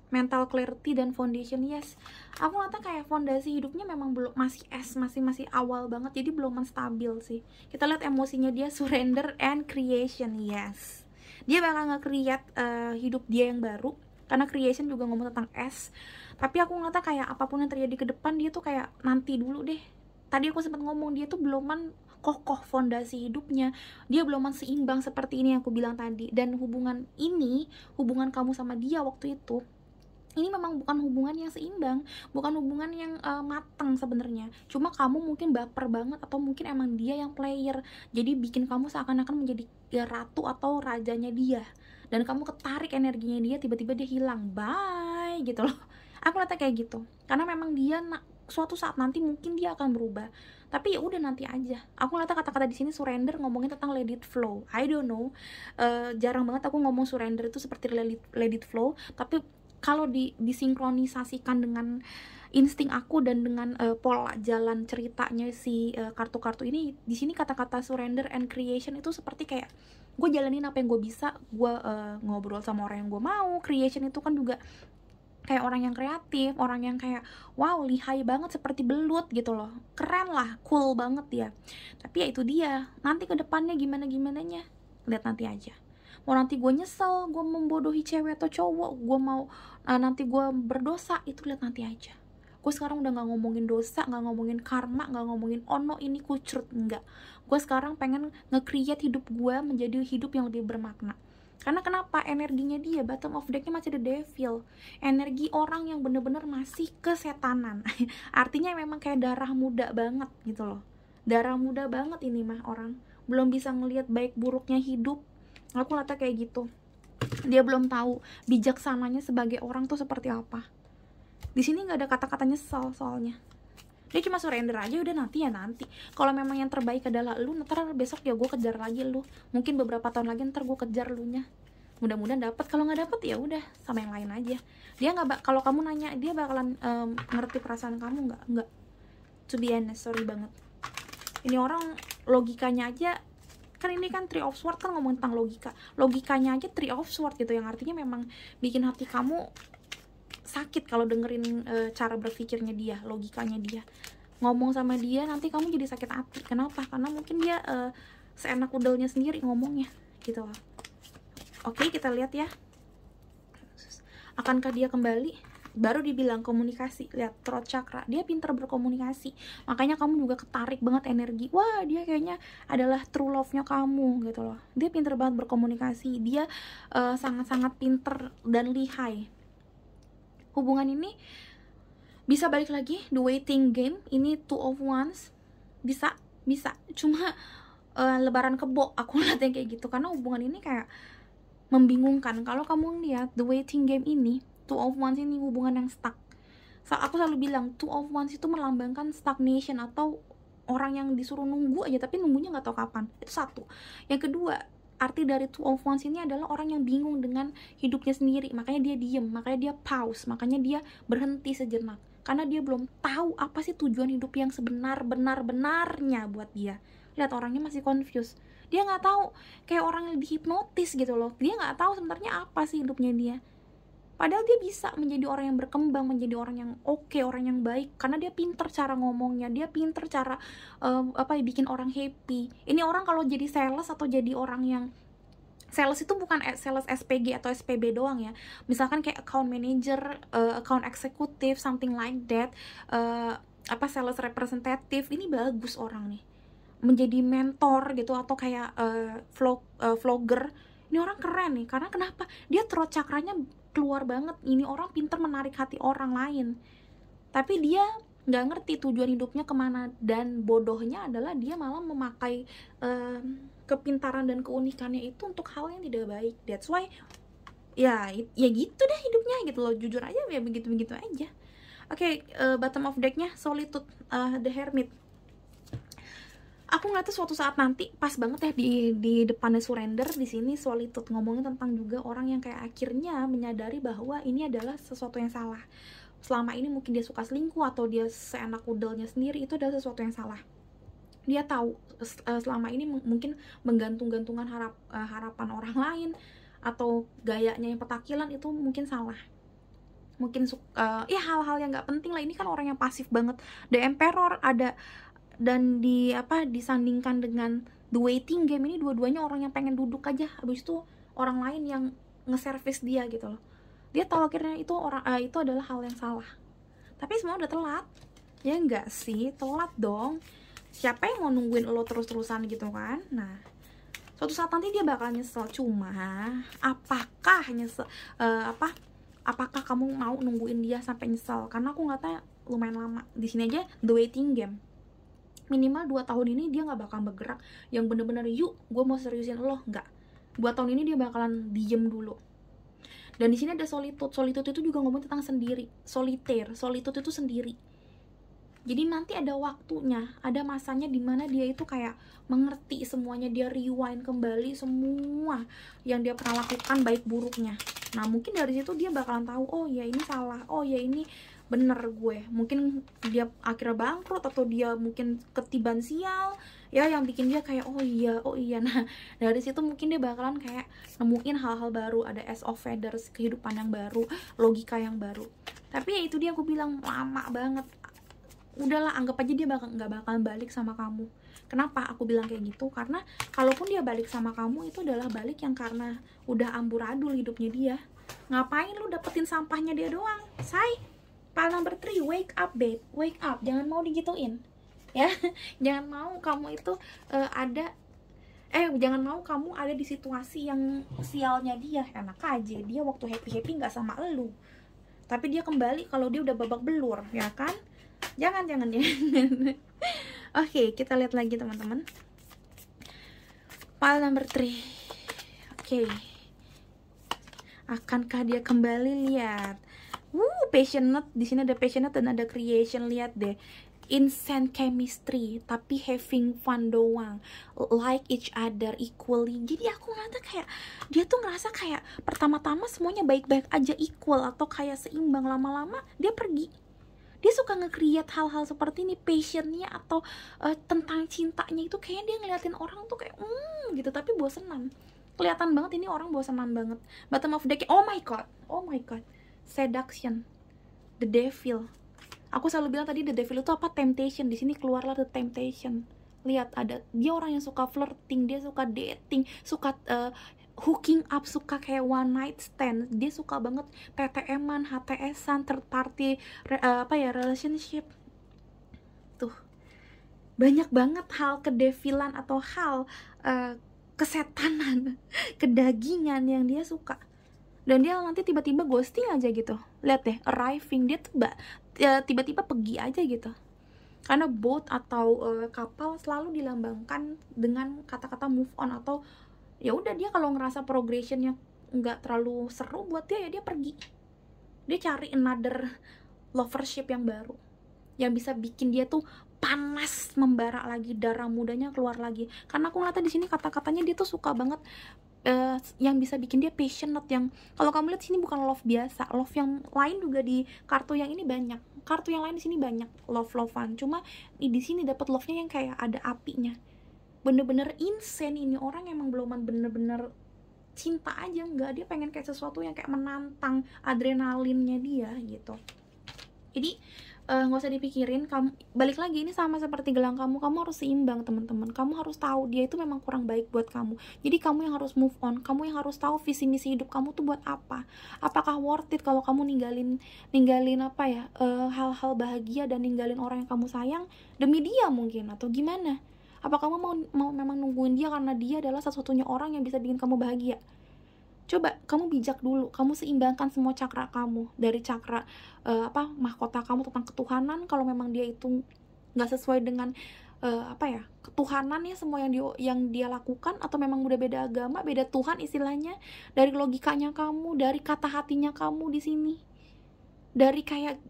Mental clarity dan foundation, yes. Aku lihatnya kayak fondasi hidupnya memang belum, masih awal banget, jadi belum stabil sih. Kita lihat emosinya dia, surrender and creation, yes. Dia bakal nge-create hidup dia yang baru. Karena creation juga ngomong tentang S. Tapi aku ngeliatnya kayak apapun yang terjadi ke depan, dia tuh kayak nanti dulu deh. Tadi aku sempat ngomong, dia tuh beloman kokoh fondasi hidupnya. Dia beloman seimbang seperti ini yang aku bilang tadi. Dan hubungan kamu sama dia waktu itu, ini memang bukan hubungan yang seimbang, bukan hubungan yang matang sebenarnya. Cuma kamu mungkin baper banget, atau mungkin emang dia yang player. Jadi bikin kamu seakan-akan menjadi ratu atau rajanya dia. Dan kamu ketarik energinya dia, tiba-tiba dia hilang, bye gitu loh. Aku lihatnya kayak gitu, karena memang dia suatu saat nanti mungkin dia akan berubah. Tapi ya udah, nanti aja. Aku lihatnya kata-kata di sini surrender ngomongin tentang let it flow. I don't know, jarang banget aku ngomong surrender itu seperti let it flow. Tapi kalau disinkronisasikan dengan insting aku dan dengan pola jalan ceritanya si kartu-kartu ini, di sini kata-kata surrender and creation itu seperti kayak gue jalanin apa yang gue bisa, gue ngobrol sama orang yang gue mau. Creation itu kan juga kayak orang yang kreatif, orang yang kayak wow, lihai banget, seperti belut gitu loh, keren lah, cool banget ya. Tapi ya itu dia, nanti ke depannya gimana-gimananya, lihat nanti aja. mau nanti gue nyesel, gue membodohi cewek atau cowok, gue mau nanti gue berdosa, itu lihat nanti aja. Gue sekarang udah gak ngomongin dosa, gak ngomongin karma, gak ngomongin ono ini kucrut, enggak. Gue sekarang pengen nge-create hidup gue menjadi hidup yang lebih bermakna. Karena kenapa? Energinya dia, bottom of decknya masih the devil. Energi orang yang bener-bener masih kesetanan. Artinya memang kayak darah muda banget gitu loh. Darah muda banget ini mah orang. Belum bisa ngelihat baik buruknya hidup. Aku ngeliatnya kayak gitu. Dia belum tahu bijaksananya sebagai orang tuh seperti apa. Di sini nggak ada kata-kata nyesal soalnya. Dia cuma surrender aja, udah nanti ya nanti. Kalau memang yang terbaik adalah lu, ntar besok ya gue kejar lagi lu. Mungkin beberapa tahun lagi ntar gue kejar lu nya. Mudah-mudahan dapet. Kalau nggak dapet ya udah sama yang lain aja. Dia nggak kalau kamu nanya dia bakalan ngerti perasaan kamu nggak. To be honest, sorry banget. Ini orang logikanya aja, kan ini kan Three of Swords kan ngomong tentang logikanya aja Three of Swords gitu, yang artinya memang bikin hati kamu sakit kalau dengerin cara berpikirnya dia, logikanya dia. Ngomong sama dia nanti kamu jadi sakit hati. Kenapa? Karena mungkin dia seenak udelnya sendiri ngomongnya gitu loh. Oke, kita lihat ya. Akankah dia kembali? Baru dibilang komunikasi. Lihat throat chakra, dia pintar berkomunikasi. Makanya kamu juga ketarik banget energi. Wah, dia kayaknya adalah true love-nya kamu gitu loh. Dia pintar banget berkomunikasi. Dia sangat-sangat pintar dan lihai. Hubungan ini bisa balik lagi, the waiting game. Ini Two of Wands. Bisa. Cuma lebaran kebo aku lihatnya kayak gitu. Karena hubungan ini kayak membingungkan. Kalau kamu lihat the waiting game ini, Two of Wands ini hubungan yang stuck. Aku selalu bilang Two of Wands itu melambangkan stagnation atau orang yang disuruh nunggu aja tapi nunggunya nggak tahu kapan. Itu satu. Yang kedua, arti dari Two of Wands ini adalah orang yang bingung dengan hidupnya sendiri. Makanya dia diem, makanya dia pause, makanya dia berhenti sejenak. Karena dia belum tahu apa sih tujuan hidup yang sebenar-benarnya buat dia. Lihat, orangnya masih confused. Dia nggak tahu, kayak orang yang dihipnotis gitu loh. Dia nggak tahu sebenarnya apa sih hidupnya dia. Padahal dia bisa menjadi orang yang berkembang, menjadi orang yang oke, orang yang baik. Karena dia pinter cara ngomongnya, dia pinter cara bikin orang happy. Ini orang kalau jadi sales atau jadi orang yang sales itu bukan sales SPG atau SPB doang ya. Misalkan kayak account manager, account executive, something like that. Sales representative, ini bagus orang nih. Menjadi mentor gitu atau kayak vlogger. Ini orang keren nih. Karena kenapa? Dia throat chakranya keluar banget. Ini orang pinter menarik hati orang lain. Tapi dia nggak ngerti tujuan hidupnya kemana. Dan bodohnya adalah dia malah memakai kepintaran dan keunikannya itu untuk hal yang tidak baik. That's why ya gitu deh hidupnya gitu loh. Jujur aja ya begitu-begitu aja. Oke, bottom of decknya Solitude, The Hermit. Aku ngeliatnya suatu saat nanti pas banget ya di depannya Surrender. Di sini Solitude ngomongin tentang juga orang yang kayak akhirnya menyadari bahwa ini adalah sesuatu yang salah. Selama ini mungkin dia suka selingkuh atau dia seenak udelnya sendiri, itu adalah sesuatu yang salah. Dia tahu selama ini mungkin menggantung-gantungan harapan orang lain atau gayanya yang petakilan itu mungkin salah. Mungkin hal-hal yang nggak penting lah. Ini kan orang yang pasif banget. The Emperor ada, dan disandingkan dengan the waiting game ini, dua-duanya orang yang pengen duduk aja, habis itu orang lain yang nge-service dia gitu loh. Dia tahu akhirnya itu itu adalah hal yang salah. Tapi semua udah telat. Ya enggak sih, telat dong. Siapa yang mau nungguin lo terus-terusan gitu kan? Nah, suatu saat nanti dia bakal nyesel. Cuma apakah apakah kamu mau nungguin dia sampai nyesel? Karena aku ngeliatnya lumayan lama. Di sini aja the waiting game. Minimal 2 tahun ini dia nggak bakal bergerak yang bener-bener yuk gue mau seriusin lo, nggak. 2 tahun ini dia bakalan diem dulu. Dan di sini ada solitude. Solitude itu juga ngomong tentang sendiri, solitaire. Solitude itu sendiri. Jadi nanti ada waktunya, ada masanya dimana dia itu kayak mengerti semuanya, dia rewind kembali semua yang dia pernah lakukan baik buruknya. Nah mungkin dari situ dia bakalan tahu, oh ya ini salah, oh ya ini bener gue. Mungkin dia akhirnya bangkrut atau dia mungkin ketiban sial ya, yang bikin dia kayak oh iya. Nah dari situ mungkin dia bakalan kayak nemuin hal-hal baru, ada Ace of Feathers, kehidupan yang baru, logika yang baru. Tapi ya itu dia, aku bilang lama banget. udahlah, anggap aja dia nggak bakal balik sama kamu. Kenapa aku bilang kayak gitu? Karena kalaupun dia balik sama kamu, itu adalah balik yang karena udah amburadul hidupnya dia. Ngapain lu dapetin sampahnya dia doang, say? Pile number 3, wake up babe, wake up. Jangan mau digituin, ya. Jangan mau kamu itu jangan mau kamu ada di situasi yang sialnya dia. Enak aja dia waktu happy nggak sama elu, tapi dia kembali kalau dia udah babak belur, ya kan? Jangan. Oke, kita lihat lagi teman-teman. Pile number 3. Oke. Akankah dia kembali? Lihat. Passionate. Di sini ada passionate dan ada creation. Lihat deh. Insane chemistry, tapi having fun doang, like each other equally. Jadi aku ngerasa kayak dia tuh ngerasa kayak pertama-tama semuanya baik-baik aja, equal atau kayak seimbang, lama-lama dia pergi. Dia suka nge-create hal-hal seperti ini, passionnya atau tentang cintanya itu kayaknya dia ngeliatin orang tuh kayak gitu, tapi bosenan. Kelihatan banget ini orang bosenan banget. Bottom of the deck. Oh my god, seduction, the devil. Aku selalu bilang tadi the devil itu apa? Temptation. Di sini keluarlah the temptation. Lihat, ada dia orang yang suka flirting, dia suka dating, suka hooking up, suka kayak one night stand. Dia suka banget TTM-an, HTS-an, third party relationship. Tuh. Banyak banget hal kedevilan atau hal kesetanan, kedagingan yang dia suka. Dan dia nanti tiba-tiba ghosting aja gitu. Lihat deh, arriving, dia tuh tiba-tiba pergi aja gitu. Karena boat atau kapal selalu dilambangkan dengan kata-kata move on, atau ya udah dia kalau ngerasa progressionnya nggak terlalu seru buat dia, ya dia pergi. Dia cari another lovership yang baru, yang bisa bikin dia tuh panas membara lagi, darah mudanya keluar lagi. Karena aku ngeliatnya di sini kata-katanya dia tuh suka banget yang bisa bikin dia passionate, yang kalau kamu lihat sini bukan love biasa, love yang lain juga di kartu yang ini banyak, kartu yang lain di sini banyak love-lovean, cuma di sini dapat love-nya yang kayak ada apinya, bener-bener insane. Ini orang emang belum bener-bener cinta aja, enggak, dia pengen kayak sesuatu yang kayak menantang adrenalinnya dia gitu. Jadi nggak usah dipikirin. Kamu balik lagi, ini sama seperti gelang kamu harus seimbang teman-teman. Kamu harus tahu dia itu memang kurang baik buat kamu, jadi kamu yang harus move on. Kamu yang harus tahu visi misi hidup kamu tuh buat apa. Apakah worth it kalau kamu ninggalin hal-hal bahagia dan ninggalin orang yang kamu sayang demi dia mungkin, atau gimana? Apa kamu mau memang nungguin dia karena dia adalah satu-satunya orang yang bisa bikin kamu bahagia? Coba kamu bijak dulu, kamu seimbangkan semua cakra kamu, dari cakra mahkota kamu tentang ketuhanan. Kalau memang dia itu nggak sesuai dengan ketuhanan ya, semua yang dia lakukan, atau memang udah beda agama, beda Tuhan istilahnya, dari logikanya kamu, dari kata hatinya kamu di sini, dari kayak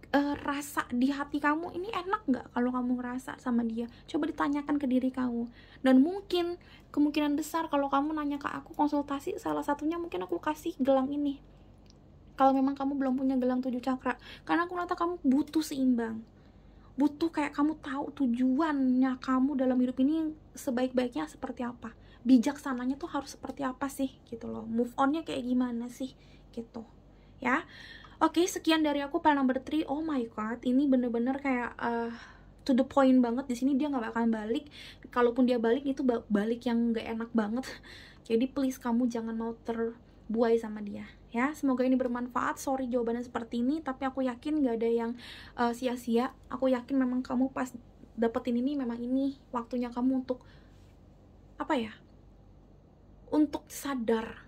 rasa di hati kamu, ini enak nggak kalau kamu ngerasa sama dia? Coba ditanyakan ke diri kamu. Dan mungkin kemungkinan besar kalau kamu nanya ke aku konsultasi, salah satunya mungkin aku kasih gelang ini, kalau memang kamu belum punya gelang 7 cakra. Karena aku rasa kamu butuh seimbang, butuh kayak kamu tahu tujuannya kamu dalam hidup ini sebaik-baiknya seperti apa, bijaksananya tuh harus seperti apa sih gitu loh, move onnya kayak gimana sih gitu ya. Oke, sekian dari aku pile number 3. Oh my god, ini bener-bener kayak to the point banget. Di sini dia nggak bakalan balik. Kalaupun dia balik, itu balik yang nggak enak banget. Jadi please kamu jangan mau terbuai sama dia ya. Semoga ini bermanfaat. Sorry jawabannya seperti ini, tapi aku yakin nggak ada yang sia-sia. Aku yakin memang kamu pas dapetin ini, memang ini waktunya kamu untuk untuk sadar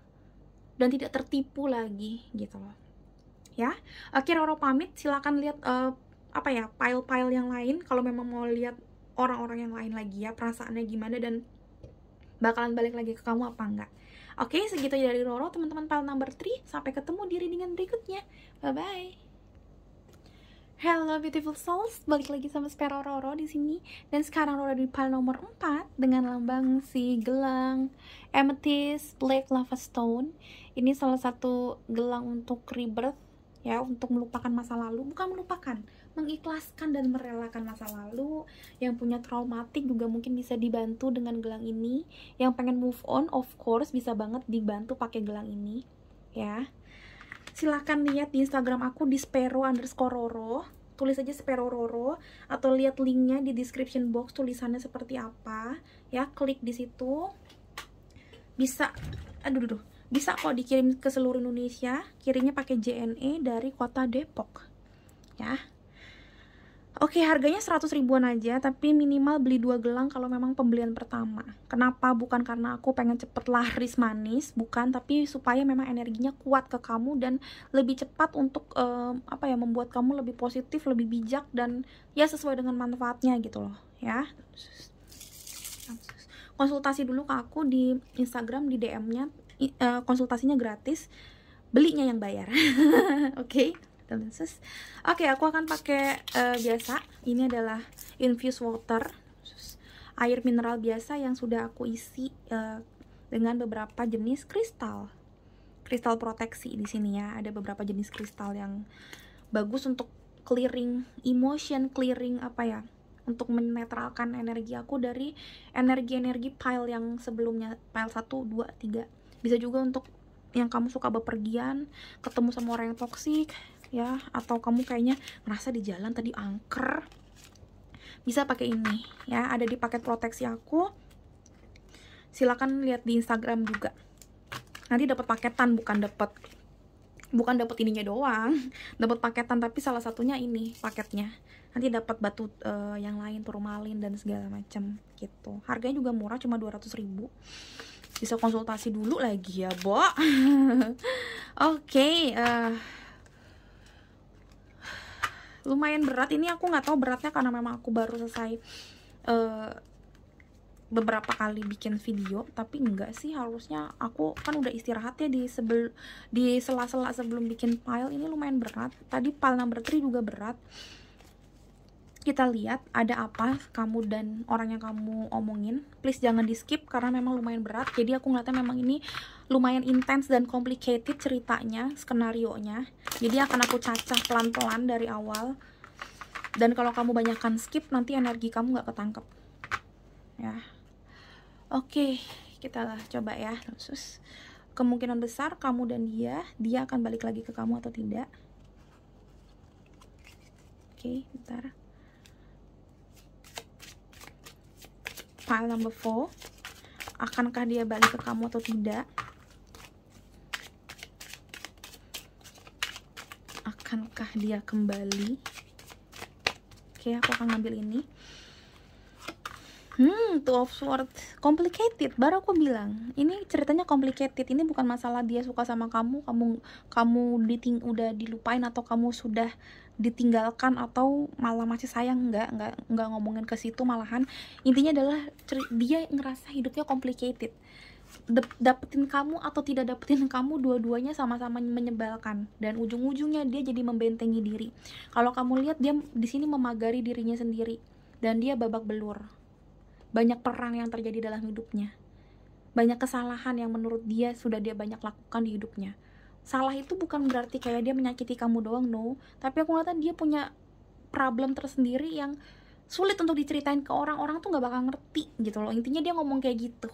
dan tidak tertipu lagi gitu loh ya. Oke, Roro pamit. Silakan lihat pile-pile yang lain kalau memang mau lihat orang-orang yang lain lagi ya, perasaannya gimana dan bakalan balik lagi ke kamu apa enggak. Oke, segitu dari Roro teman-teman, pile number 3. Sampai ketemu di readingan berikutnya. Bye bye. Hello beautiful souls, balik lagi sama Spero Roro di sini. Dan sekarang Roro di pile nomor 4 dengan lambang si gelang Amethyst Black Lava Stone. Ini salah satu gelang untuk rebirth ya, untuk melupakan masa lalu. Bukan melupakan, mengikhlaskan dan merelakan masa lalu. Yang punya traumatik juga mungkin bisa dibantu dengan gelang ini. Yang pengen move on, of course bisa banget dibantu pakai gelang ini ya. Silahkan lihat di Instagram aku di Spero_Roro. tulis aja Sperororo atau lihat linknya di description box, tulisannya seperti apa ya, klik di situ. Bisa bisa kok dikirim ke seluruh Indonesia, kirimnya pakai JNE dari kota Depok ya. Oke, harganya 100 ribuan aja, tapi minimal beli 2 gelang kalau memang pembelian pertama. Kenapa? Bukan karena aku pengen cepet laris manis, bukan, tapi supaya memang energinya kuat ke kamu dan lebih cepat untuk membuat kamu lebih positif, lebih bijak, dan ya sesuai dengan manfaatnya gitu loh ya. Konsultasi dulu ke aku di Instagram, di DM-nya, konsultasinya gratis, belinya yang bayar. Oke. Oke, aku akan pakai biasa. Ini adalah infused water, air mineral biasa yang sudah aku isi dengan beberapa jenis kristal proteksi di sini ya. Ada beberapa jenis kristal yang bagus untuk clearing emotion, clearing untuk menetralkan energi aku dari energi pile yang sebelumnya, pile 1, 2, 3. Bisa juga untuk yang kamu suka bepergian, ketemu sama orang yang toksik ya, atau kamu kayaknya ngerasa di jalan tadi angker, bisa pakai ini ya. Ada di paket proteksi aku, silakan lihat di Instagram juga. Nanti dapat paketan, bukan dapat ininya doang, dapat paketan, tapi salah satunya ini paketnya. Nanti dapat batu yang lain, turmalin dan segala macam gitu. Harganya juga murah, cuma 200 ribu. Bisa konsultasi dulu lagi ya, Bo. Oke, lumayan berat ini, aku nggak tahu beratnya karena memang aku baru selesai beberapa kali bikin video, tapi enggak sih, harusnya aku kan udah istirahat ya di sela-sela sebelum bikin pile. Ini lumayan berat, tadi pile number 3 juga berat. Kita lihat ada apa kamu dan orang yang kamu omongin. Please jangan di skip karena memang lumayan berat. Jadi aku ngeliatnya memang ini lumayan intens dan complicated ceritanya, skenarionya. Jadi akan aku cacah pelan-pelan dari awal. Dan kalau kamu banyakkan skip, nanti energi kamu nggak ketangkep ya. Oke, kita lah coba ya. Terus kemungkinan besar kamu dan dia akan balik lagi ke kamu atau tidak. Oke, bentar. File number 4, akankah dia balik ke kamu atau tidak? Akankah dia kembali? Oke, aku akan ngambil ini. Two of Swords, complicated. Baru aku bilang, ini ceritanya complicated. Ini bukan masalah dia suka sama kamu udah dilupain atau kamu sudah ditinggalkan atau malah masih sayang. Nggak ngomongin ke situ, malahan intinya adalah dia ngerasa hidupnya complicated. Dapetin kamu atau tidak dapetin kamu, dua-duanya sama-sama menyebalkan, dan ujung-ujungnya dia jadi membentengi diri. Kalau kamu lihat, dia di sini memagari dirinya sendiri dan dia babak belur. Banyak perang yang terjadi dalam hidupnya, banyak kesalahan yang menurut dia sudah dia banyak lakukan di hidupnya. Salah itu bukan berarti kayak dia menyakiti kamu doang, no, tapi aku ngeliatnya dia punya problem tersendiri yang sulit untuk diceritain ke orang tuh nggak bakal ngerti gitu loh. Intinya dia ngomong kayak gitu.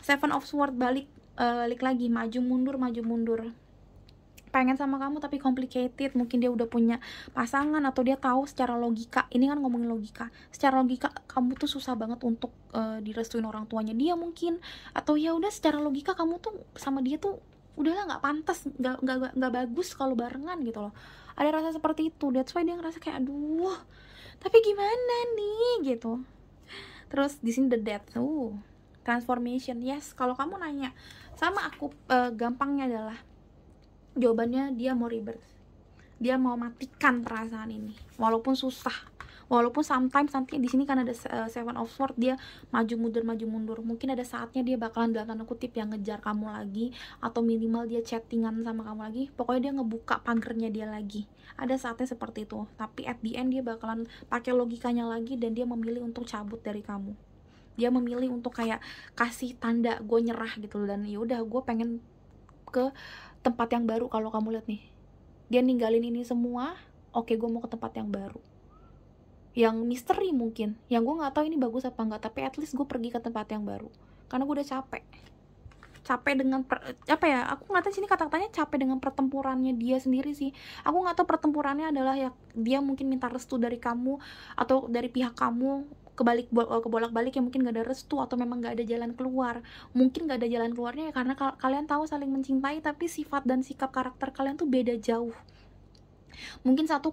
Seven of Swords balik lagi, maju mundur, pengen sama kamu tapi complicated. Mungkin dia udah punya pasangan atau dia tahu secara logika, ini kan ngomongin logika, secara logika kamu tuh susah banget untuk direstuin orang tuanya dia mungkin, atau ya udah secara logika kamu tuh sama dia tuh udahlah nggak pantas, nggak bagus kalau barengan gitu loh. Ada rasa seperti itu, that's why dia ngerasa kayak aduh, tapi gimana nih gitu. Terus di sini the death, transformation. Yes, kalau kamu nanya sama aku, gampangnya adalah jawabannya dia mau rebirth. Dia mau matikan perasaan ini, walaupun susah, walaupun sometimes nanti di sini kan ada Seven of Swords, dia maju mundur. Mungkin ada saatnya dia bakalan dalam tanda kutip yang ngejar kamu lagi, atau minimal dia chattingan sama kamu lagi. Pokoknya dia ngebuka pagernya dia lagi. Ada saatnya seperti itu. Tapi at the end dia bakalan pakai logikanya lagi dan dia memilih untuk cabut dari kamu. Dia memilih untuk kayak kasih tanda gue nyerah gitu, dan yaudah gue pengen ke tempat yang baru. Kalau kamu lihat nih, dia ninggalin ini semua, oke, gue mau ke tempat yang baru, yang misteri mungkin, yang gue nggak tahu ini bagus apa enggak, tapi at least gue pergi ke tempat yang baru karena gue udah capek. capek dengan apa ya, aku nggak tahu sini kata-katanya capek dengan pertempurannya dia sendiri sih. Aku nggak tahu pertempurannya adalah ya dia mungkin minta restu dari kamu atau dari pihak kamu, kebolak-balik ya, mungkin gak ada restu atau memang gak ada jalan keluar. Mungkin gak ada jalan keluarnya ya karena kalian tahu saling mencintai tapi sifat dan sikap karakter kalian tuh beda jauh. Mungkin satu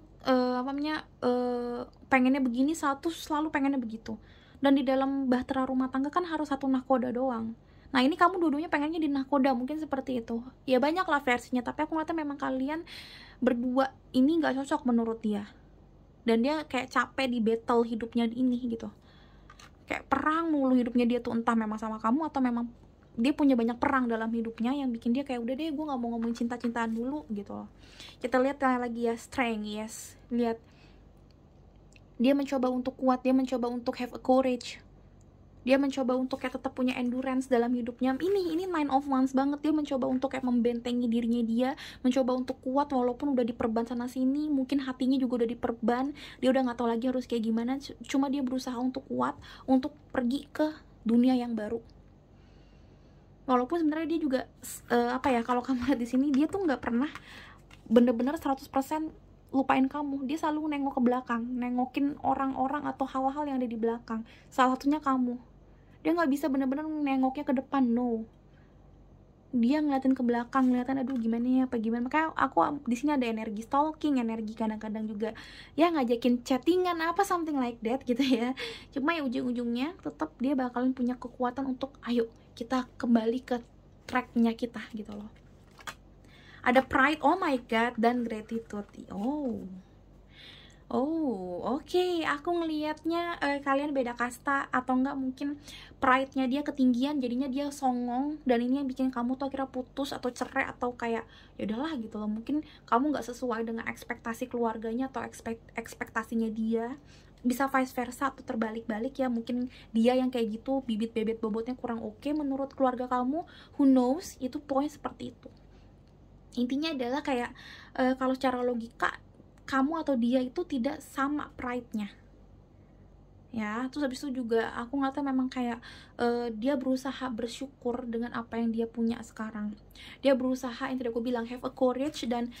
pengennya begini, satu selalu pengennya begitu. Dan di dalam bahtera rumah tangga kan harus satu nahkoda doang. Nah ini kamu dua-duanya pengennya di nahkoda, mungkin seperti itu ya, banyak lah versinya, tapi aku ngeliatnya memang kalian berdua ini gak cocok menurut dia. Dan dia kayak capek di battle hidupnya ini gitu, kayak perang mulu hidupnya dia tuh, entah memang sama kamu atau memang dia punya banyak perang dalam hidupnya yang bikin dia kayak udah deh gue gak mau ngomongin cinta-cintaan dulu gitu loh. Kita lihat lagi ya, strength, yes, lihat dia mencoba untuk kuat, dia mencoba untuk have a courage, dia mencoba untuk kayak tetap punya endurance dalam hidupnya. Ini Nine of Wands banget, dia mencoba untuk kayak membentengi dirinya dia, mencoba untuk kuat walaupun udah diperban sana sini, mungkin hatinya juga udah diperban, dia udah nggak tahu lagi harus kayak gimana, cuma dia berusaha untuk kuat, untuk pergi ke dunia yang baru. Walaupun sebenarnya dia juga kalau kamu lihat di sini dia tuh nggak pernah bener-bener 100% lupain kamu. Dia selalu nengok ke belakang, nengokin orang-orang atau hal-hal yang ada di belakang, salah satunya kamu. Dia nggak bisa bener-bener nengoknya ke depan, no. Dia ngeliatin ke belakang, ngeliatin aduh gimana ya, apa gimana. Makanya aku di sini ada energi stalking, energi kadang-kadang juga ya ngajakin chattingan apa something like that gitu ya. Cuma ya ujung-ujungnya tetap dia bakalan punya kekuatan untuk ayo kita kembali ke tracknya kita gitu loh. Ada pride, oh my god, dan gratitude. Oke. Aku ngelihatnya kalian beda kasta atau enggak mungkin pride-nya dia ketinggian, jadinya dia songong, dan ini yang bikin kamu tuh akhirnya putus atau cerai atau kayak ya udahlah gitu loh. Mungkin kamu nggak sesuai dengan ekspektasi keluarganya atau ekspektasinya dia. Bisa vice versa atau terbalik-balik ya, mungkin dia yang kayak gitu, bibit bebet bobotnya kurang oke menurut keluarga kamu, who knows, itu poin seperti itu. Intinya adalah kayak kalau secara logika kamu atau dia itu tidak sama pride-nya ya. Terus habis itu juga aku ngeliatnya memang kayak dia berusaha bersyukur dengan apa yang dia punya sekarang. Dia berusaha, yang tadi aku bilang, have a courage, dan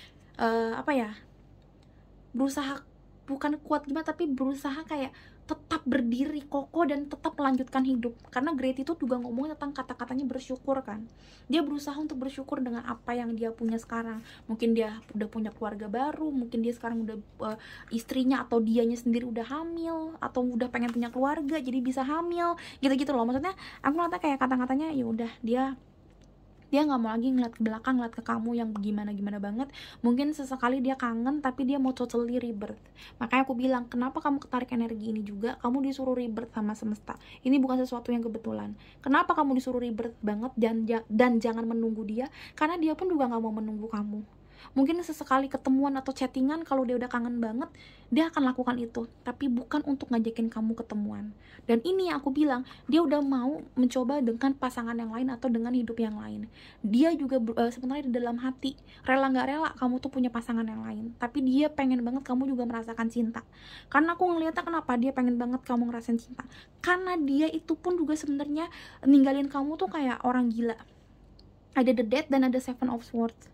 berusaha, bukan kuat gimana, tapi berusaha kayak tetap berdiri kokoh dan tetap melanjutkan hidup. Karena gratitude juga ngomongin tentang kata-katanya bersyukur kan. Dia berusaha untuk bersyukur dengan apa yang dia punya sekarang. Mungkin dia udah punya keluarga baru, mungkin dia sekarang udah istrinya atau dianya sendiri udah hamil, atau udah pengen punya keluarga jadi bisa hamil, gitu-gitu loh. Maksudnya aku ngerasa kayak kata-katanya ya udah dia nggak mau lagi ngeliat ke belakang, ngeliat ke kamu yang gimana banget. Mungkin sesekali dia kangen, tapi dia mau totally rebirth. Makanya aku bilang, kenapa kamu ketarik energi ini juga? Kamu disuruh rebirth sama semesta. Ini bukan sesuatu yang kebetulan. Kenapa kamu disuruh rebirth banget dan jangan menunggu dia? Karena dia pun juga nggak mau menunggu kamu. Mungkin sesekali ketemuan atau chattingan, kalau dia udah kangen banget, dia akan lakukan itu, tapi bukan untuk ngajakin kamu ketemuan. Dan ini yang aku bilang, dia udah mau mencoba dengan pasangan yang lain atau dengan hidup yang lain. Dia juga sebenarnya di dalam hati rela nggak rela kamu tuh punya pasangan yang lain, tapi dia pengen banget kamu juga merasakan cinta. Karena aku ngeliatnya kenapa dia pengen banget kamu ngerasain cinta, karena dia itu pun juga sebenarnya ninggalin kamu tuh kayak orang gila. Ada the Death dan ada Seven of Swords.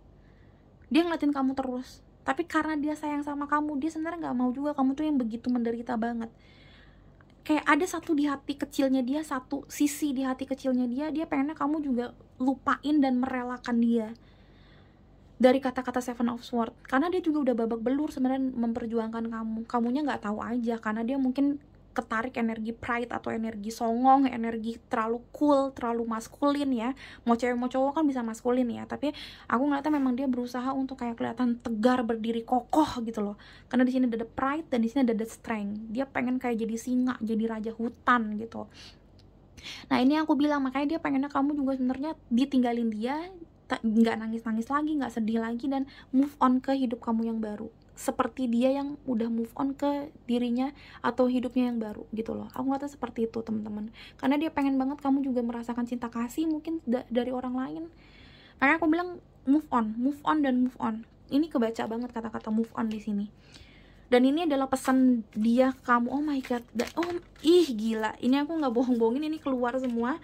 Dia ngeliatin kamu terus, tapi karena dia sayang sama kamu, dia sebenarnya nggak mau juga kamu tuh yang begitu menderita banget. Kayak ada satu di hati kecilnya dia, satu sisi di hati kecilnya dia pengennya kamu juga lupain dan merelakan dia. Dari kata-kata Seven of Swords, karena dia juga udah babak belur sebenarnya memperjuangkan kamunya nggak tahu aja, karena dia mungkin ketarik energi pride atau energi songong, energi terlalu cool, terlalu maskulin ya. Mau cewek mau cowok kan bisa maskulin ya, tapi aku ngeliatnya memang dia berusaha untuk kayak kelihatan tegar, berdiri kokoh gitu loh. Karena di sini ada pride dan di sini ada strength. Dia pengen kayak jadi singa, jadi raja hutan gitu. Nah ini yang aku bilang, makanya dia pengennya kamu juga sebenarnya ditinggalin dia, nggak nangis-nangis lagi, nggak sedih lagi, dan move on ke hidup kamu yang baru, seperti dia yang udah move on ke dirinya atau hidupnya yang baru gitu loh. Aku ngeliatnya seperti itu teman-teman, karena dia pengen banget kamu juga merasakan cinta kasih mungkin dari orang lain. Makanya aku bilang move on dan move on. Ini kebaca banget kata-kata move on di sini. Dan ini adalah pesan dia ke kamu. Oh my god, gila, ini aku nggak bohong-bohongin, ini keluar semua.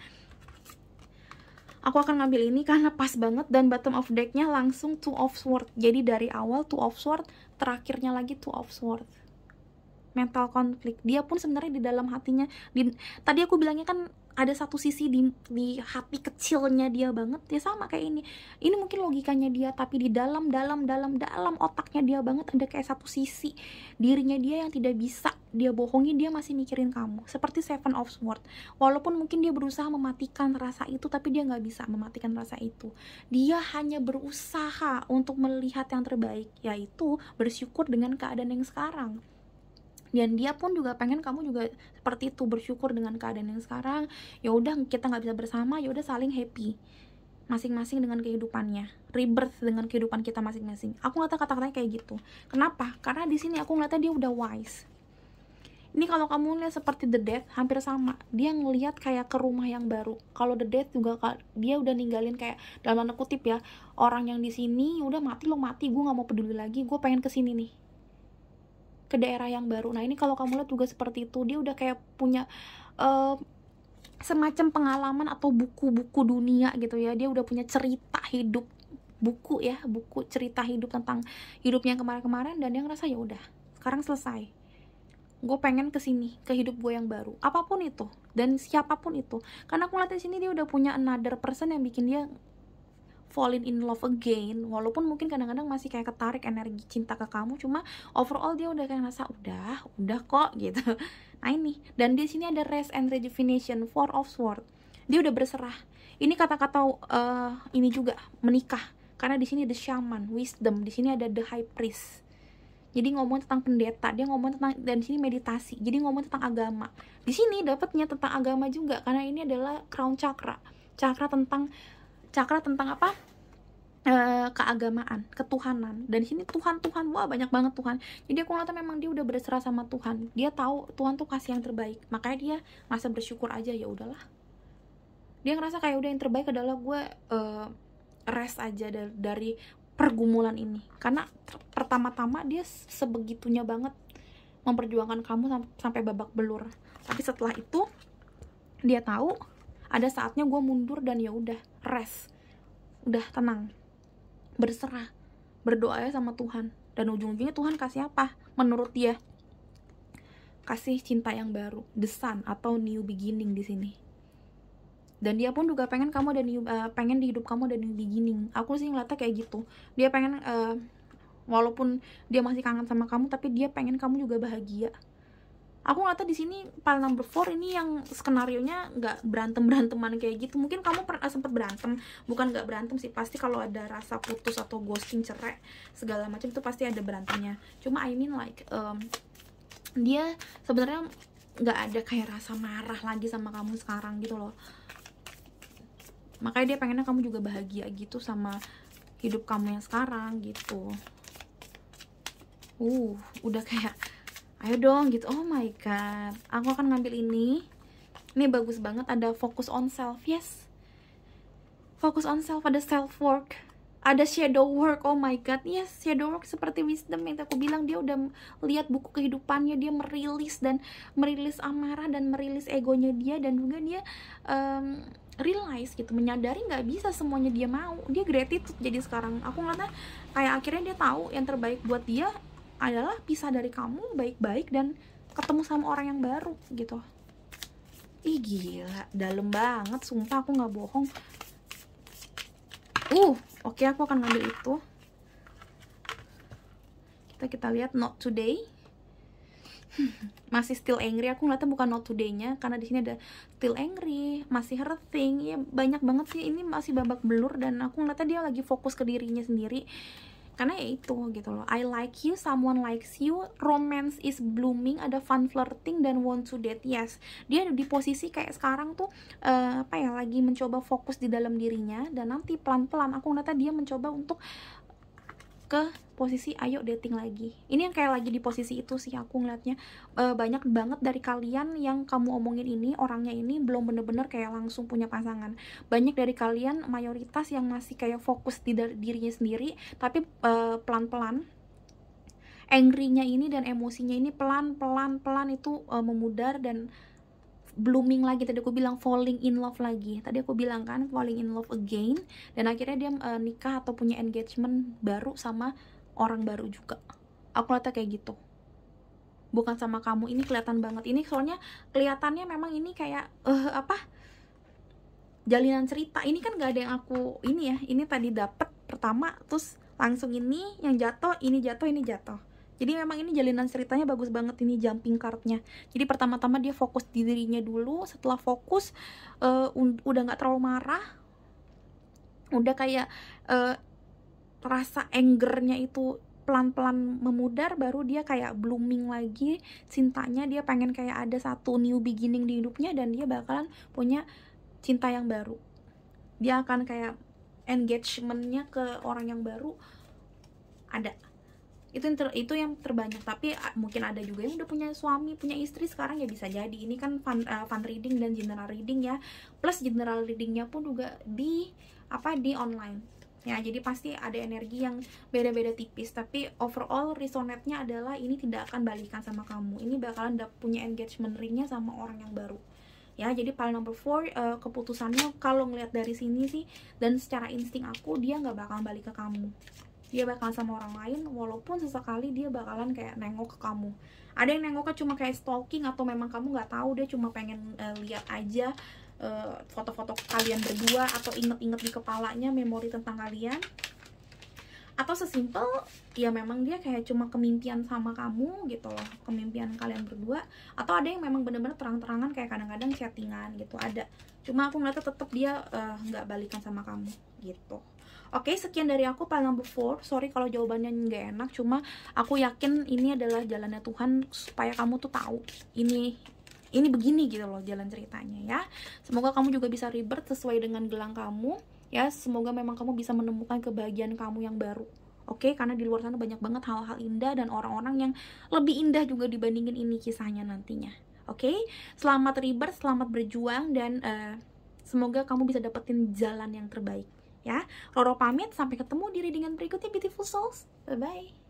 Aku akan ngambil ini karena pas banget, dan bottom of decknya langsung two of sword. Jadi dari awal two of sword, terakhirnya lagi two of sword. Mental konflik. Dia pun sebenarnya di dalam hatinya, tadi aku bilangnya kan ada satu sisi di hati kecilnya dia banget, dia sama kayak ini mungkin logikanya dia, tapi di dalam otaknya dia banget ada kayak satu sisi dirinya dia yang tidak bisa dia bohongi, dia masih mikirin kamu. Seperti Seven of Swords, walaupun mungkin dia berusaha mematikan rasa itu, tapi dia nggak bisa mematikan rasa itu. Dia hanya berusaha untuk melihat yang terbaik, yaitu bersyukur dengan keadaan yang sekarang. Dan dia pun juga pengen kamu juga seperti itu, bersyukur dengan keadaan yang sekarang. Ya udah, kita nggak bisa bersama, ya udah saling happy masing-masing dengan kehidupannya, rebirth dengan kehidupan kita masing-masing. Aku ngeliatnya kata-katanya kayak gitu. Kenapa? Karena di sini aku ngeliatnya dia udah wise. Ini kalau kamu lihat seperti The Death, hampir sama. Dia ngelihat kayak ke rumah yang baru. Kalau The Death juga dia udah ninggalin kayak dalam tanda kutip ya, orang yang di sini udah mati, lo mati, gue nggak mau peduli lagi, gue pengen kesini nih, ke daerah yang baru. Nah ini kalau kamu lihat juga seperti itu, dia udah kayak punya semacam pengalaman atau buku-buku dunia gitu ya. Dia udah punya cerita hidup, buku cerita hidup tentang hidupnya kemarin-kemarin, dan dia ngerasa ya udah, sekarang selesai, gue pengen kesini, ke hidup gue yang baru, apapun itu dan siapapun itu. Karena aku lihat di sini dia udah punya another person yang bikin dia falling in love again, walaupun mungkin kadang-kadang masih kayak ketarik energi cinta ke kamu, cuma overall dia udah kayak ngerasa udah kok gitu. Nah ini, dan di sini ada rest and rejuvenation, Four of Swords. Dia udah berserah. Ini kata-kata ini juga menikah, karena di sini ada shaman, wisdom, di sini ada the high priest. Jadi ngomong tentang pendeta, dia ngomong tentang, dan di sini meditasi. Jadi ngomong tentang agama. Di sini dapatnya tentang agama juga, karena ini adalah crown chakra. Chakra tentang apa? Keagamaan, ketuhanan. Dan di sini Tuhan, wah banyak banget Tuhan. Jadi aku ngeliatnya memang dia udah berserah sama Tuhan. Dia tahu Tuhan tuh kasih yang terbaik. Makanya dia ngerasa bersyukur aja, ya udahlah. Dia ngerasa kayak udah yang terbaik adalah gue rest aja dari pergumulan ini. Karena pertama-tama dia sebegitunya banget memperjuangkan kamu sampai babak belur. Tapi setelah itu dia tahu ada saatnya gue mundur, dan ya udah rest, udah tenang, berserah, berdoa ya sama Tuhan. Dan ujung-ujungnya Tuhan kasih apa? Menurut dia kasih cinta yang baru, the sun atau new beginning di sini. Dan dia pun juga pengen kamu ada pengen di hidup kamu ada new beginning. Aku sih ngeliatnya kayak gitu. Dia pengen walaupun dia masih kangen sama kamu, tapi dia pengen kamu juga bahagia. Aku ngeliatnya di sini pile number 4 ini yang skenarionya nggak beranteman kayak gitu. Mungkin kamu pernah sempet berantem, bukan nggak berantem sih, pasti kalau ada rasa putus atau ghosting, cerai segala macam itu pasti ada berantemnya. Cuma I mean like dia sebenarnya nggak ada kayak rasa marah lagi sama kamu sekarang gitu loh. Makanya dia pengennya kamu juga bahagia gitu sama hidup kamu yang sekarang gitu. Udah kayak ayo dong gitu. Oh my god, aku akan ngambil ini bagus banget. Ada focus on self, yes, focus on self, ada self work, ada shadow work. Oh my god, yes, shadow work seperti wisdom yang aku bilang. Dia udah lihat buku kehidupannya, dia merilis amarah dan merilis egonya dia, dan juga dia realize gitu, menyadari nggak bisa semuanya dia mau. Dia gratitude. Jadi sekarang aku ngeliatnya kayak akhirnya dia tahu yang terbaik buat dia adalah pisah dari kamu baik-baik dan ketemu sama orang yang baru gitu. Ih gila, dalam banget sumpah, aku nggak bohong. Oke, aku akan ngambil itu. Kita lihat not today. Masih still angry. Aku ngeliatnya bukan not today-nya, karena di sini ada still angry, masih hurting. Ya banyak banget sih, ini masih babak belur, dan aku ngeliatnya dia lagi fokus ke dirinya sendiri. Karena ya itu gitu loh, I like you, someone likes you, romance is blooming, ada fun flirting dan want to date. Yes, dia di posisi kayak sekarang tuh lagi mencoba fokus di dalam dirinya, dan nanti pelan-pelan aku ngeliatnya dia mencoba untuk ke posisi ayo dating lagi. Ini yang kayak lagi di posisi itu sih aku ngeliatnya. Banyak banget dari kalian yang kamu omongin ini, orangnya ini belum bener-bener kayak langsung punya pasangan. Banyak dari kalian, mayoritas yang masih kayak fokus di dirinya sendiri, tapi pelan-pelan angry-nya ini dan emosinya ini pelan-pelan itu memudar, dan blooming lagi. Tadi aku bilang falling in love lagi. Tadi aku bilang kan falling in love again. Dan akhirnya dia nikah atau punya engagement baru sama orang baru juga. Aku lihatnya kayak gitu. Bukan sama kamu. Ini kelihatan banget. Ini soalnya kelihatannya memang ini kayak jalinan cerita. Ini kan gak ada yang aku ini ya. Ini tadi dapet pertama, terus langsung ini yang jatuh, ini jatuh, ini jatuh. Jadi memang ini jalinan ceritanya bagus banget, ini jumping cardnya. Jadi pertama-tama dia fokus di dirinya dulu. Setelah fokus udah gak terlalu marah, udah kayak rasa angernya itu pelan-pelan memudar, baru dia kayak blooming lagi cintanya. Dia pengen kayak ada satu new beginning di hidupnya, dan dia bakalan punya cinta yang baru. Dia akan kayak engagementnya ke orang yang baru ada. Itu yang terbanyak. Tapi mungkin ada juga yang udah punya suami, punya istri sekarang, ya bisa jadi. Ini kan fun reading dan general reading ya, plus general readingnya pun juga di online ya. Jadi pasti ada energi yang beda-beda tipis, tapi overall resonate-nya adalah ini tidak akan balikan sama kamu. Ini bakalan punya engagement ringnya sama orang yang baru ya. Jadi pile number 4 keputusannya kalau ngeliat dari sini sih, dan secara insting aku, dia nggak bakalan balik ke kamu. Dia bakalan sama orang lain, walaupun sesekali dia bakalan kayak nengok ke kamu. Ada yang nengoknya cuma kayak stalking, atau memang kamu nggak tahu, dia cuma pengen lihat aja foto-foto kalian berdua, atau inget-inget di kepalanya memori tentang kalian. Atau sesimpel ya memang dia kayak cuma kemimpian sama kamu gitu loh, kemimpian kalian berdua. Atau ada yang memang bener-bener terang-terangan kayak kadang-kadang chattingan gitu, ada. Cuma aku ngeliatnya tetep dia nggak balikan sama kamu gitu. Oke, sekian dari aku pile number 4. Sorry kalau jawabannya nggak enak, cuma aku yakin ini adalah jalannya Tuhan supaya kamu tuh tahu ini begini gitu loh jalan ceritanya ya. Semoga kamu juga bisa rebirth sesuai dengan gelang kamu ya. Semoga memang kamu bisa menemukan kebahagiaan kamu yang baru. Oke, karena di luar sana banyak banget hal-hal indah dan orang-orang yang lebih indah juga dibandingin ini kisahnya nantinya. Oke, selamat rebirth, selamat berjuang, dan semoga kamu bisa dapetin jalan yang terbaik ya. Roro pamit, sampai ketemu di readingan berikutnya beautiful souls. Bye bye.